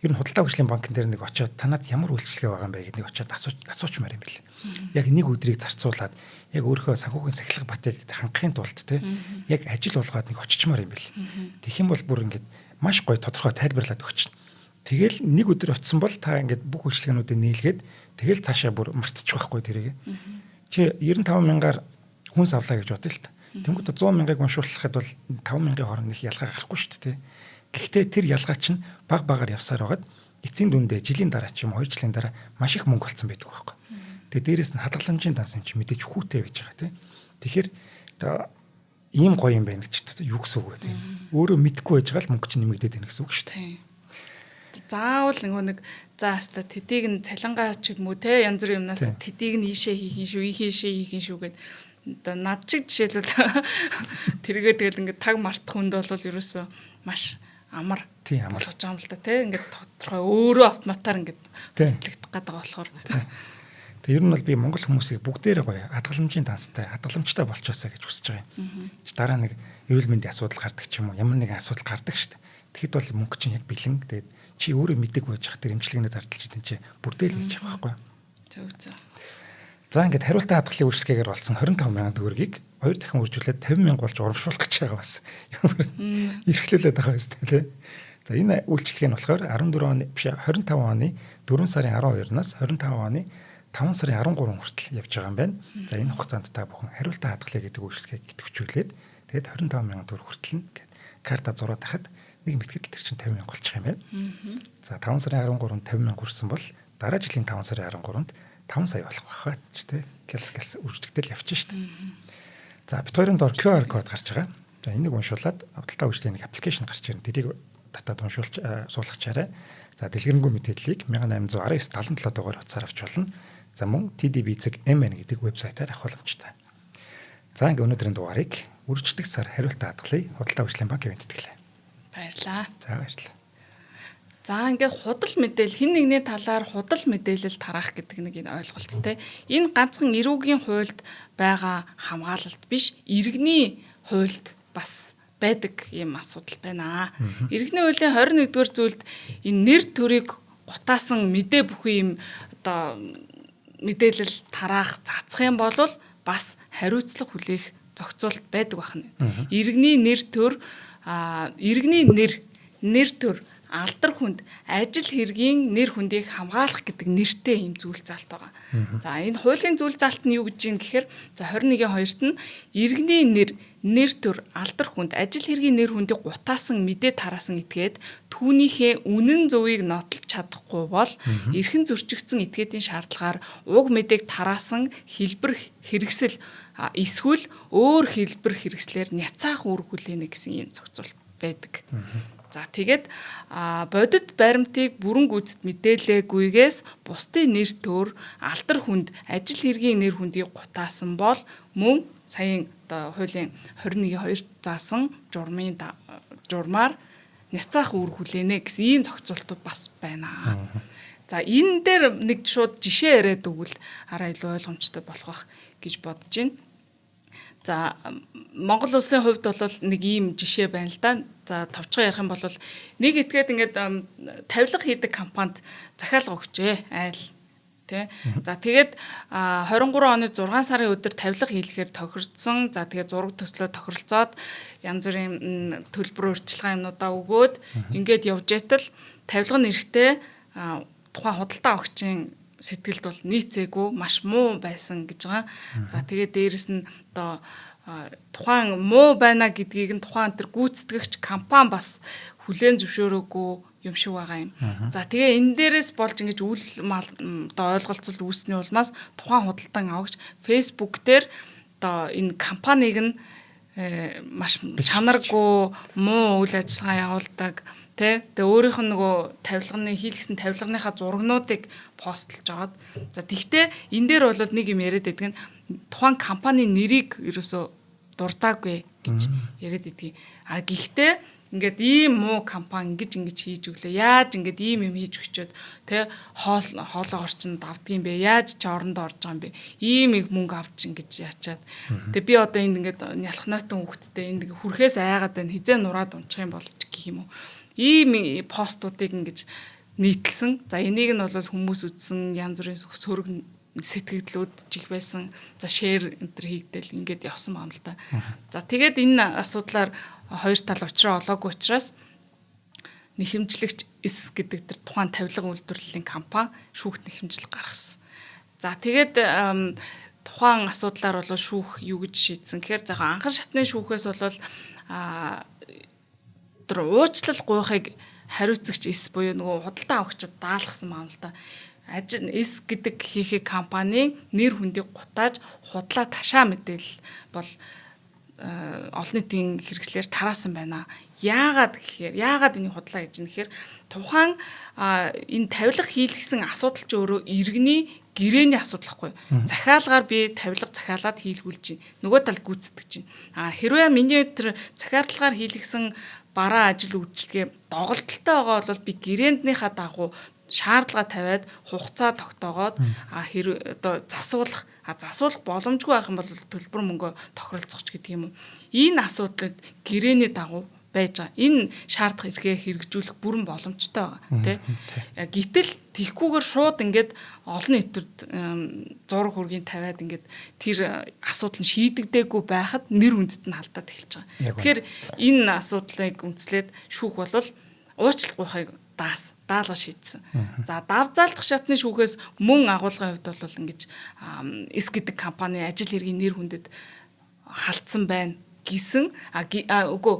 Ер нь худалдаа хөгжлийн банкн дээр нэг очиод танад ямар үйлчлэгээ байгаа юм бэ гэдгийг очиод асуучмаар юм бэл. Яг нэг өдрийг зарцуулаад яг өөрийнхөө санхүүгийн сахилга батыг хангахын тулд те яг ажил болгоод нэг очичмаар юм бэл. Тэгэх юм бол бүр ингээд маш гоё тодорхой тайлбарлаад өгч. Тэгэл нэг өдөр очисон бол та ингээд бүх үйлчлэгээнүүдийг нийлгээд тэгэл цаашаа бүр мартчих واخгүй тэрийг. Чи 95 мянгаар хүнс авлаа гэж бодъё л та. Тэнгүүд 100 мянгыг уншуулахад бол 5 мянган хооронд их ялгаа гарахгүй шүү дээ. Гэхдээ тэр ялгаа чинь баг багаар явсаар байгаад эцсийн дүндээ жилийн дараа ч юм 2 жилийн дараа маш их мөнгө олцсон байдаг байхгүй. Тэгээ дээрэс нь хадгаламжийн данс юм чи мэдээж хүүтэй байж байгаа тийм. Тэгэхээр одоо ийм гоё юм байна гэж юу гэсэн үг вэ тийм. Өөрөө мэдгүй байж байгаа л мөнгө чинь нэмэгдээд байна гэсэн үг шүү дээ. Заавал нэг за хаста тэдийг нь цалингаа ч юм уу те янз бүрийн юмнаас тэдийг нь ийшээ хийх нь шүү гэд одоо над чиг жишээлбэл тэргээ тэгэл ингээд таг мартах хүнд бол ерөөсөө маш амар болгож байгаа юм л да тий ингээд тодорхой өөрөө автоматар ингээд хөтлөгдөх гэдэг болохоор тэг ер нь бол би монгол хүмүүсийг бүгдээрээ гоё хадгаламжийн данстай хадгаламжтай болчихосоо гэж хүсэж байгаа юм. Дараа нэг эрүүл мэндийн асуудал гардаг ч юм уу ямар нэгэн асуудал гардаг шүү дээ. Тэгэхэд бол мөнгө чинь яг бэлэн тэгээд чи өөрөө мэдэг байж хах тэр эмчилгээний зардалж идэн чи бүрдээл байж байгаа байхгүй. Зөв. За ингээд хариултаа хадгалын үйлчлэгээр болсон 25 мянган төгрөгийг 2 дахин үржүүлээд 50 мянга болж урамшуулах гэж байгаа бас. Эрхлүүлээд байгаа юм шүү дээ. За энэ үйлчлэг нь болохоор 14 оны биш 25 оны 4 сарын 12-наас 25 оны 5 сарын 13 хүртэл явж байгаа юм байна. За энэ хугацаанд та бүхэн хариултаа хадгалъя гэдэг үйлчлэгийг идэвхжүүлээд тэгээд 25 мянган төгрөг хүртэл нь карта зураад тахад нэг мэтгэл төр чинь 50 мянга болчих юм байна. За 5 сарын 13-нд 50 мянга хүрсэн бол дараа жилийн 5 сарын 13-нд 5 сая болох байхаа ч тий кэлс үржигдэл явчих шүү дээ. За бит хоёрын доор QR код гарч байгаа. За энийг уншуулад худалдаа хөгжлийн нэг аппликейшн гарч ирнэ. Тэрийг татаад уншуулж суулгачаарай. За дэлгэрэнгүй мэдээллийг 1819 77 дугаар утсаар авч болно. За мөн TDB-MN гэдэг вебсайтаар авах боломжтой. За ингээ өнөөдрийн дугаарыг үржигдэх сар хариултаа хадгалъя. Худалдаа хөгжлийн банк ивэнтэтгэлээ. Баярлаа. За баярлалаа. За ингээд худал мэдээлэл хэн нэгний талаар худал мэдээлэл тараах гэдэг нэг энэ ойлголттой. Энэ ганцхан эрүүгийн хуульд байгаа хамгаалалт биш, иргэний хуульд бас байдаг юм асуудал байна. Иргэний хуулийн 21-р зүйлд энэ нэр төрийг гутаасан мэдээ бүхэн юм одоо мэдээлэл тараах цацах юм бол бас хариуцлага хүлээх зохицуулт байдаг байна. Иргэний нэр төр алдар хүнд ажил хэргийн нэр хүндийг хамгаалах гэдэг нэртэй юм зүйл заалт байгаа. За энэ хуулийн зүйл заалт нь юу гэж юм гэхээр за 21-2-т нь иргэний нэр төр алдар хүнд ажил хэргийн нэр хүндийг гутаасан мэдээ тараасан этгээд түүнийхээ үнэн зөвийг нотолж чадахгүй бол эрхэн зөрчигдсөн этгээдийн шаардлагаар уг мэдээг тараасан хэлбэр хэрэгсэл эсвэл өөр хэлбэр хэрэгслэр няцаах үр хүлээнэ гэсэн юм зохицуулт байдаг. За тэгээд бодит баримтыг бүрэн гүйцэд мэдээлээгүйгээс бусдын нэр төр алдар хүнд ажил хэргийн нэр хүндийг гутаасан бол мөн саяын одоо хуулийн 21-2 заасан журмаар няцаах үр хүлээнэ гэсэн ийм зохицуултууд бас байна. За энэ дээр нэг шууд жишээ яриад өгвөл арай илүү ойлгомжтой болох байх гэж бодож байна. За Монгол улсын хувьд бол нэг ийм жишээ байна л да. За товчхон ярих юм бол нэг этгээд ингээд тавилга хийдэг компанид захиалга өгчээ. Айл Тэ. За тэгээд 23 оны 6 сарын өдөр тавилга хийлэхээр тохирсон. За тэгээд зураг төслөө тохиролцоод янз бүрийн төлбөр өөрчилгөө юмнуудаа өгөөд ингээд явж байтал тавилга нэрхтээ тухайн худалдаа авагчийн сэтгэлд бол нийцээгүй маш муу байсан гэж байгаа. За тэгээд дээрэс нь одоо тухайн муу байна гэдгийг нь тухайн тэр гүйцэтгэгч компани бас хүлээн зөвшөөрөөгүй юм шиг байгаа юм. За тэгээ энэ дээрээс болж ингэж үл одоо ойлголцол үүсний улмаас тухайн худалдан авагч Facebook дээр одоо энэ компанийг нь маш чанаргүй муу үйл ажиллагаа явуулдаг. Тэгээ өөрийнх нь нөгөө тавилганы хийлгэсэн тавилганыхаа зурагнуудыг постлж аваад за тэгтээ энэ дээр бол нэг юм яриад байдаг нь тухайн компани нэрийг ерөөсөө дуртаагүй гэж яриад идгийг. А гэхдээ ингээд ийм муу компани ингэж хийж өглөө. Яаж ингээд ийм юм хийж өчөөд тэ хоолоогоор чинь давдгийм бэ? Яаж ч орондоо орж байгаа юм бэ? Ийм их мөнгө авч ингэж яачаад. Тэг би одоо энд ингээд нялх нойтон хүүхдтэй энд хүрхээс айгаад байна. Хизээ нураад унчих юм болж гэх юм уу? Ийм постуудыг ингэж нийтэлсэн. За энийг нь бол хүмүүс үзсэн янз бүрийн сөрөг сэтгэлдлүүд жих байсан. За шеэр энэ төр хийгдэл ингээд явсан байна л да. За тэгээд энэ асуудлаар хоёр тал учраа олоогүй учраас нэхэмжлэгч эс гэдэг тэр тухайн тавилга үйлдвэрлэлийн компани шүүхт нэхэмжлэг гаргасан. За тэгээд тухайн асуудлаар бол шүүх юу гэж шийдсэн гэхээр за анхан шатны шүүхээс бол тэр уучлал гуйхыг хариуцагч эс буюу нөгөө худалдаа авагчид даалгасан байна л да. Ажил эс гэдэг хийхээ компани нэр хүндийг гутааж худлаа ташаа мэдээлэл бол олон нийтийн хэрэгслээр тараасан байна. Яагаад энэ худлаа гэж нэхэр тухайн энэ тавилга хийлгэсэн асуудал ч өөрөө иргэний гэрээний асуудал хгүй. Захиалгаар би тавилга захиалаад хийлгүүлж чинь нөгөө тал гүйцэтгэж чинь. Хэрвээ миний тэр захиалгаар хийлгэсэн бараа ажил үйлчлэгээ доголдолтой байгаа бол би гэрээнтнийхаа дагуу шаардлага тавиад хугацаа тогтоогоод одоо засуулах боломжгүй байх юм бол төлбөр мөнгө тохиролцох ч гэдэг юм уу. Энэ асуудлыг гэрээний дагуу байж байгаа. Энэ шаардлага эрхээ хэрэгжүүлэх бүрэн боломжтой байгаа. Тэ. Гэтэл тэгхгүйгээр шууд ингээд олон нийтэд зураг хүргийн тавиад ингээд тэр асуудал нь шийдэгдээгүй байхад нэр үндэд нь алдаад эхэлж байгаа. Тэгэхээр энэ асуудлыг үндэслээд шүүх болвол уучлах гуйхыг даалга шийдсэн. За давзаалдах шатны шүүхээс мөн агуулгын хувьд бол ингэж эс гэдэг компани ажил хэргийн нэр хүндэд халтсан байна гэсэн үгүй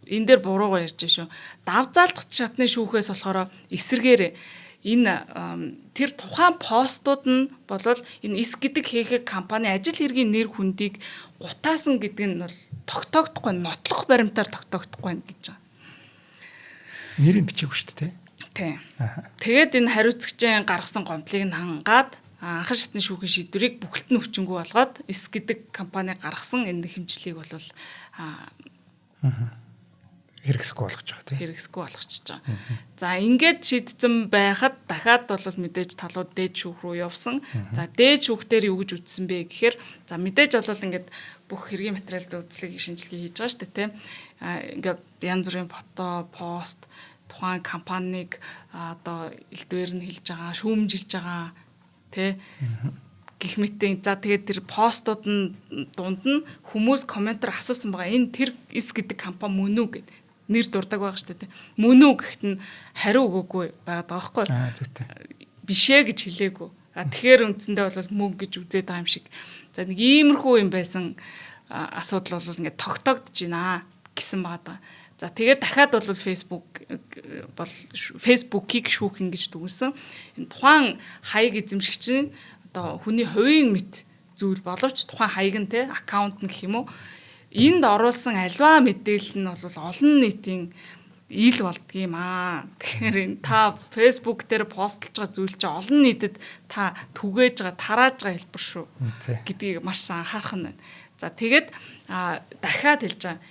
энэ дээр буруугаар ярьж шүү. Давзаалдах шатны шүүхээс болохоор эсэргээр энэ тэр тухайн постууд нь болвол энэ эс гэдэг хийхээ компани ажил хэргийн нэр хүндийг гутаасан гэдэг нь бол тогтоогдохгүй нотлох баримтаар тогтоогдохгүй гэж байгаа. Нэрийн бичээгүй шүү дээ. Тийм. Тэгээд энэ хариуцагчийн гаргасан гомдлыг нь хангаад анхан шатны шүүхийн шийдвэрийг бүхэлд нь хүчингүй болгоод эс гэдэг компани гаргасан энэ хэмжлийг бол хэрэгсэхгүй болгож байгаа тийм. Хэрэгсэхгүй болгочихж байгаа. За ингээд шийдсэн байхад дахиад бол мэдээж талууд дээд шүүх рүү явсан. За дээд шүүх дээр юу гэж үздсэн бэ гэхээр за мэдээж бол ингээд бүх хэргийн материалд үзлэг шинжилгээ хийж байгаа шүү дээ тийм. Ингээд янз бүрийн фото, пост тухайн компанийг одоо элдвэр нь хэлж байгаа, шүүмжилж байгаа тий гэх мэтийн за тэгээд тэр постууд нь дунд нь хүмүүс комментээр асуусан байгаа. Энэ тэр эс гэдэг компани мөн үү гэд нэр дурдаг байгаа шүү дээ. Мөн үү гэхэд нь хариу өгөөгүй байгаад байгаа байхгүй. Бишээ гэж хэлээгүй. Тэгэхээр үндсэндээ бол мөн гэж үзээд байгаа юм шиг. За нэг иймэрхүү юм байсан асуудал бол ингээд тогтоогдож байна гэсэн байгаа. За тэгээд дахиад бол Facebook-ийг шүүх ингэж дүгнсэн. Энэ тухайн хаяг эзэмшигч нь одоо хүний хувийн мэд зүйл боловч тухайн хаяг нь те аккаунт нь гэх юм уу энд оруулсан альва мэдээлэл нь бол олон нийтийн ил болдгийм аа. Тэгэхээр энэ та Facebook дээр постлж байгаа зүйл чинь олон нийтэд та түгээж байгаа, тарааж байгаа хэлбэр шүү гэдгийг маш сайн анхаарах нь байна. За тэгээд дахиад хэлж байгаа.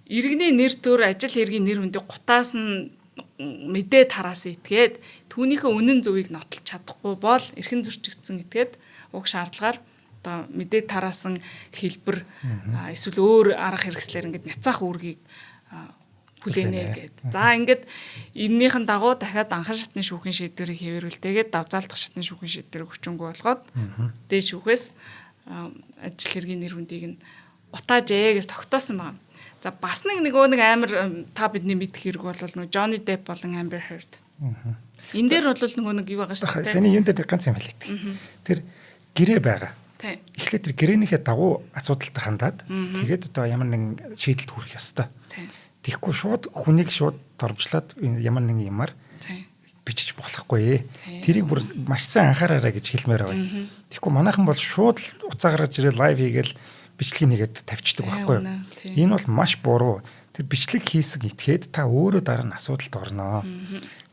Иргэний нэр төр ажил хэргийн нэр хүндийг гутаас нь мэдээ тараас итгээд түүнийхээ үнэн зөвийг нотолж чадахгүй бол эрхэн зөрчигдсөн итгээд уг шаардлагаар одоо мэдээ тараасан хэлбэр эсвэл өөр арга хэрэгслэр ингээд няцаах үүргийг хүлээнэ гэд. За ингээд эннийхэн дагуу дахиад анхан шатны шүүхийн шийдвэрийг хэвээрүүл. Тэгээд давзаалдах шатны шүүхийн шийдвэрийг хүчингү болгоод дээд шүүхээс ажил хэргийн нэр хүндийг нь утаажээ гэж тогтоосон байна. За бас нэг амар та бидний мэдэх хэрэг бол нөгөө Johnny Depp болон Amber Heard. Энэ дээр бол нөгөө нэг юу байгаа шүү дээ. Саний юун дээр ганц юм хэлээд. Тэр гэрээ байгаа. Эхлээд тэр гэрээнийхээ дагуу асуудалтай хандаад тэгээд одоо ямар нэгэн шийдэлд хүрэх ёстой. Тэгэхгүй шууд хүнийг шууд дормжлоод ямар нэгэн юмар бичиж болохгүй. Тэрийг бүр маш сайн анхаараарай гэж хэлмээр байгаа. Тэгэхгүй манайхан бол шууд уцаа гаргаж ирээ лайв хийгээл бичлэг нэгээд тавьчихдаг байхгүй юу? Энэ бол маш буруу. Тэр бичлэг хийсэн этгээд та өөрөө дараа нь асуудалд орноо.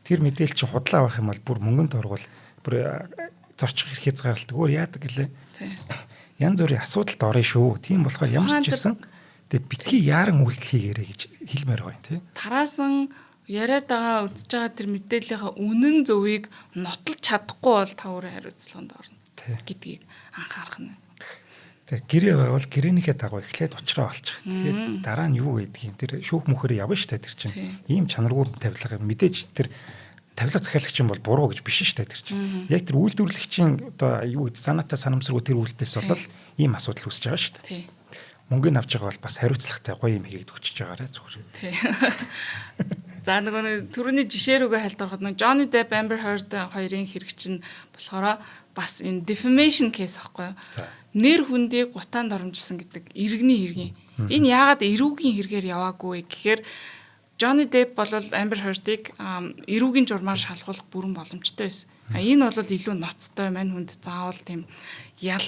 Тэр мэдээлэл чи худлаа байх юм бол бүр мөнгөнд орвол бүр зорчих хэрэг хязгаарлалт өөр яадаг гэлээ. Янз бүрийн асуудалд орно шүү. Тийм болохоор ямар ч гэсэн тэг битгий яаран үйлдэл хийгээрэй гэж хэлмээр байна тий. Тараасан яриад байгаа үзэж байгаа тэр мэдээллийнхаа үнэн зөвийг нотолж чадахгүй бол та өөрөө хариуцлаганд орно гэдгийг анхаарах нь. Тэг гэрээ байвал гэрээнийхээ дагуу эхлээд уучраа олчих. Тэгээд дараа нь юу гэдгийг тэр шүүх мөхөр явна штэ тэр чинь. Ийм чанаргүй тавилга мэдээж тэр тавилга захиалагч юм бол буруу гэж биш штэ тэр чинь. Яг тэр үйлдвэрлэгчийн одоо юу гэдэг санаатай санамсаргүй тэр үйлдэлээс бол ийм асуудал үүсэж байгаа штэ. Мөнгөний авч байгаа бол бас хариуцлагатай гоё юм хийгээд өчөж байгаарэ зүгээр. Тий. За нөгөө түрүүний жишээ рүүгээ хальт ороход нөгөө Johnny Depp Amber Heard хоёрын хэрэг чинь болохоор бас энэ defamation case аахгүй юу? Нэр хүндийг гутаанд оромжсон гэдэг иргэний хэргийн. Энэ яагаад эрүүгийн хэрэгээр яваагүй гэхээр Johnny Depp бол Amber Heard-ыг эрүүгийн журмаар шалгуулах бүрэн боломжтой байсан. Энэ бол илүү ноцтой мань хүнд заавал тийм ял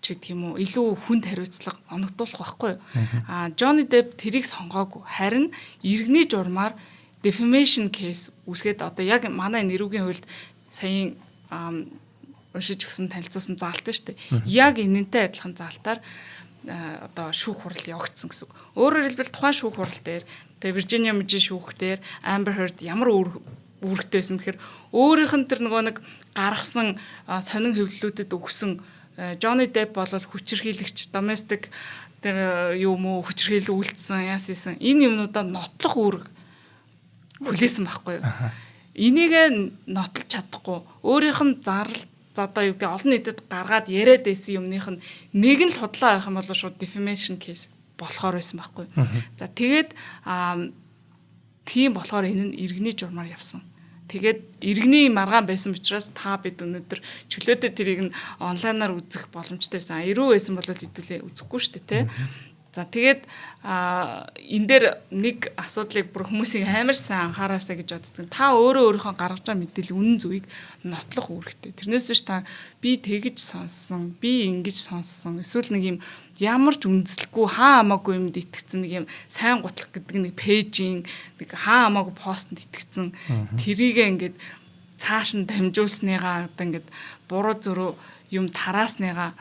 ч гэдэг юм уу илүү хүнд хариуцлага оногдуулах байхгүй юу? Johnny Depp тэрийг сонгоогүй. Харин иргэний журмаар defamation case үүсгээд одоо яг манай эрүүгийн хуульд саяын уншиж өгсөн танилцуулсан заалт байна шүү дээ. Яг энэнтэй адилхан заалтаар одоо шүүх хурал явагдсан гэсэн үг. Өөрөөр хэлбэл тухайн шүүх хурал дээр тэгээ Virginia мужийн шүүх дээр Amber Heard ямар үүрэгтэй байсан гэхээр өөрийнх нь тэр нөгөө нэг гаргасан сонин хэвлэлүүдэд өгсөн Johnny Depp бол хүчирхийлэгч domestic тэр юу муу хүчирхийлэл үйлдсэн яасан энэ юмнуудаа нотлох үүрэг хүлээсэн байхгүй юу. Энийг нотолж чадахгүй өөрийнх нь зарлал за одоо юу гэдэг олон нийтэд гаргаад яриад байсан юмных нь нэг нь л худлаа байх юм бол шууд defamation case болохоор байсан байхгүй. За тэгээд тийм болохоор энэ нь иргэний журмаар явсан. Тэгээд иргэний маргаан байсан учраас та бид өнөөдөр чөлөөтэй тэрийг нь онлайнаар үзэх боломжтой байсан. Эрүү байсан бол хэдүүлээ үзэхгүй шүү дээ, тэ. За тэгээд энэ дээр нэг асуудлыг бүр хүмүүсийн амар сайн анхаараасаа гэж боддог. Та өөрийнхөө гаргаж байгаа мэдээлэл үнэн зөвийг нотлох үүрэгтэй. Тэрнээс ч та би тэгж сонссон, би ингэж сонссон. Эсвэл нэг юм ямар ч үндэслэхгүй хаа хамаагүй юмд итгэцэн нэг юм сайн гутлах гэдэг нэг пэйжийн нэг хаа хамаагүй постэнд итгэцэн тэрийгээ ингээд цааш нь дамжуулсныгаа одоо ингээд буруу зөрөө юм тараасныгаа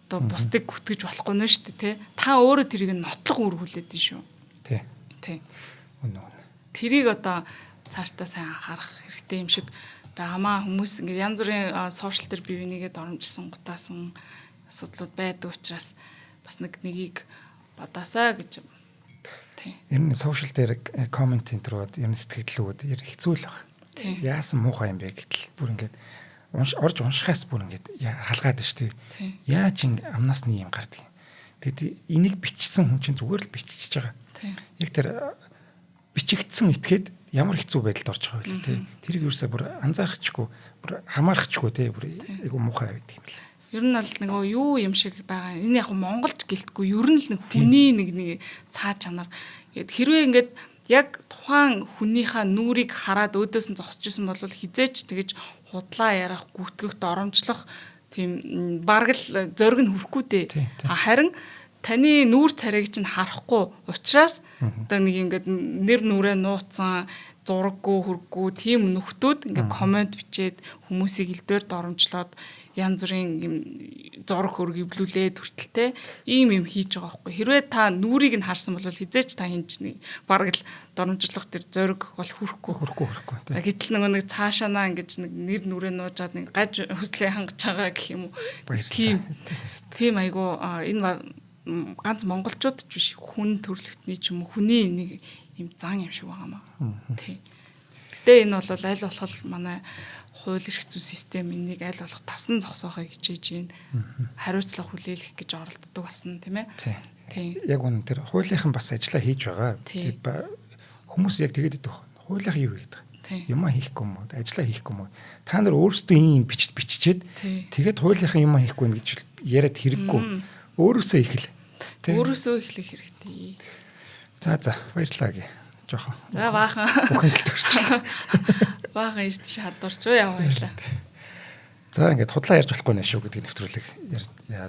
одоо бусдыг гүтгэж болохгүй нэ шүү дээ, тэ. Та өөрөө тэрийг нотлох үүрэг хүлээдэг шүү. Тий. Тий. Үнэн. Тэрийг одоо цаашдаа сайн анхаарах хэрэгтэй юм шиг байгаамаа. Хүмүүс ингээд янз бүрийн сошиал дээр бие бинийгээ доромжсон, гутаасан асуудлууд байдаг учраас бас нэгийг бадаасаа гэж. Тий. Ер нь сошиал дээр коммент энтрууд ер нь сэтгэлдлүүд ер хэцүү л байна. Тий. Яасан муухай юм бэ гэтэл бүр ингээд орж уншихаас бүр ингээд халгаад шүү дээ. Яаж ин амнасны юм гардаг юм. Тэгээд энийг бичсэн хүн чинь зүгээр л бичиж байгаа. Яг тэр бичигдсэн этгээд ямар хэцүү байдалд орж байгаа вэ тий. Тэрийг юусаа бүр анзаарчихгүй, бүр хамаарахчгүй тий. Бүр айгу муухай байдаг юм л. Ер нь бол нөгөө юу юм шиг байгаа. Энэ яг монголч гэлтгүй ер нь л нэг хүний нэг цаа чанар. Хэрвээ ингээд яг тухайн хүнийхээ нүрийг хараад өөдөөс нь зогсож исэн бол хизээч тэгэж худлаа ярах, гүтгэх, доромжлох тийм бараг л зориг нь хүрхгүй дээ. Харин таны нүүр царайг чинь харахгүй учраас одоо нэг ингээд нэр нүрээ нууцсан, зураггүй, хөрггүй тийм нөхдүүд ингээд комент бичээд хүмүүсийг илдвэр доромжлоод янз бүрийн юм зураг хөрг ивлүүлээд хүртэлтэй ийм юм хийж байгаа байхгүй. Хэрвээ та нүрийг нь харсан бол хизээч та хинч нэг бараг л доромжлох тэр зориг бол хүрхгүй. Гэтэл нөгөө нэг цаашаанаа ингэж нэг нэр нүрээ нуужаад нэг гаж хүслээ хангаж байгаа гэх юм уу. Тийм айгу энэ ганц монголчууд ч биш хүн төрөлхтний ч юм уу хүний нэг юм зан юм шиг байгаа маа. Тий. Гэтэ энэ бол аль болох манай хууль эрх зүйн систем энийг аль болох тасан зогсоохой хичээж байна. Хариуцлага хүлээлгэх гэж оролддог басна тийм ээ. Тийм. Яг үнэн тэр хуулийнхан бас ажиллаа хийж байгаа. Хүмүүс яг тэгээд идэх. Хуулийнхан юу гэдэг? Юмаа хийхгүй юм уу? Ажиллаа хийхгүй юм уу? Та нар өөрсдөө ийм биччихэд тэгээд хуулийнхан юмаа хийхгүй гэж яриад хэрэггүй. Өөрөөсөө ихэл. Өөрөөсөө эхлэх хэрэгтэй. За баярлалаа гээ. Жохон. За баахан. Бүхэнгэлт өрчлээ. Баахан ирж шадварч уу яа баярлаа. За ингээд худлаа ярьж болохгүй нэ шүү гэдэг нэвтрүүлэг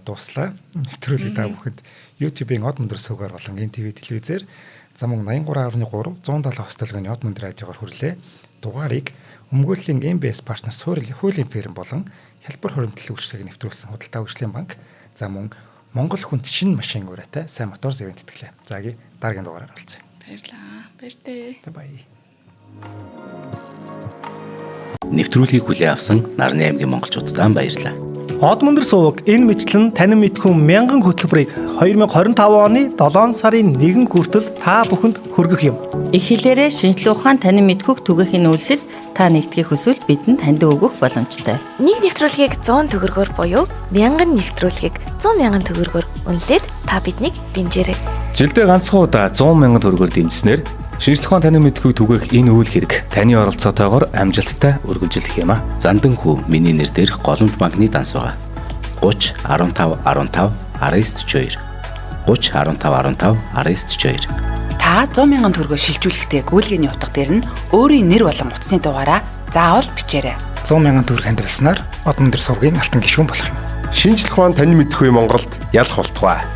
дууслаа. Нэвтрүүлэг та бүхэнд YouTube-ийн Од мөндөр сүгээр болон НТV телевизээр зам 83.3 170 хостолгоны Од мөндөр радиогоор хүрлээ. Дугаарыг өмгөөллийн MBS Partners хуулийн фирм болон хялбар хуримтлал үйлчлэгийг нэвтрүүлсэн худалдаа хөгжлийн банк за мөн Монгол хүнд шинэ машин ураатай сайн мотор зэвэнд тэтгэлээ. Загийн дараагийн дугаараар уулзъя. Баярлаа. Баяртай. За баяа. Нэвтрүүлгийг хүлээн авсан Нарны аймгийн монголчуудаа баярлалаа. Од мөндөр суваг энэ мэтлэн танин мэдхүн 1000 хөтөлбөрийг 2025 оны 7 сарын 1 хүртэл та бүхэнд хүргэх юм. Их хэлээрээ шинжлэх ухаан танин мэдхүг түгээхийн үйлсэд та нэгтгэх хүсвэл бидэнд таньд өгөх боломжтой. Нэг нэвтрүүлгийг 100 төгрөгөөр буюу 1000 нэвтрүүлгийг 100,000 төгрөгөөр үнэлээд та биднийг дэмжээрэй. Жилдээ ганцхан удаа 100,000 төгрөгөөр дэмжснээр шинжлэх ухаан танин мэдхүг түгээх энэ үйл хэрэг таны оролцоотойгоор амжилттай үргэлжлэх юм а. Зандан хүү миний нэр дээрх голомт банкны данс байгаа. 30 15 15 1942 30 15 15 1942 Та 100,000 төгрөгөөр шилжүүлэхдээ гүйлгээний утга дээр нь өөрийн нэр болон утасны дугаараа заавал бичээрэй. 100,000 төгрөг хандвалснаар Од мөндөр сувгийн алтан гишүүн болох юм. Шинжлэх ухаан танин мэдхгүй Монголд ялах болтугай.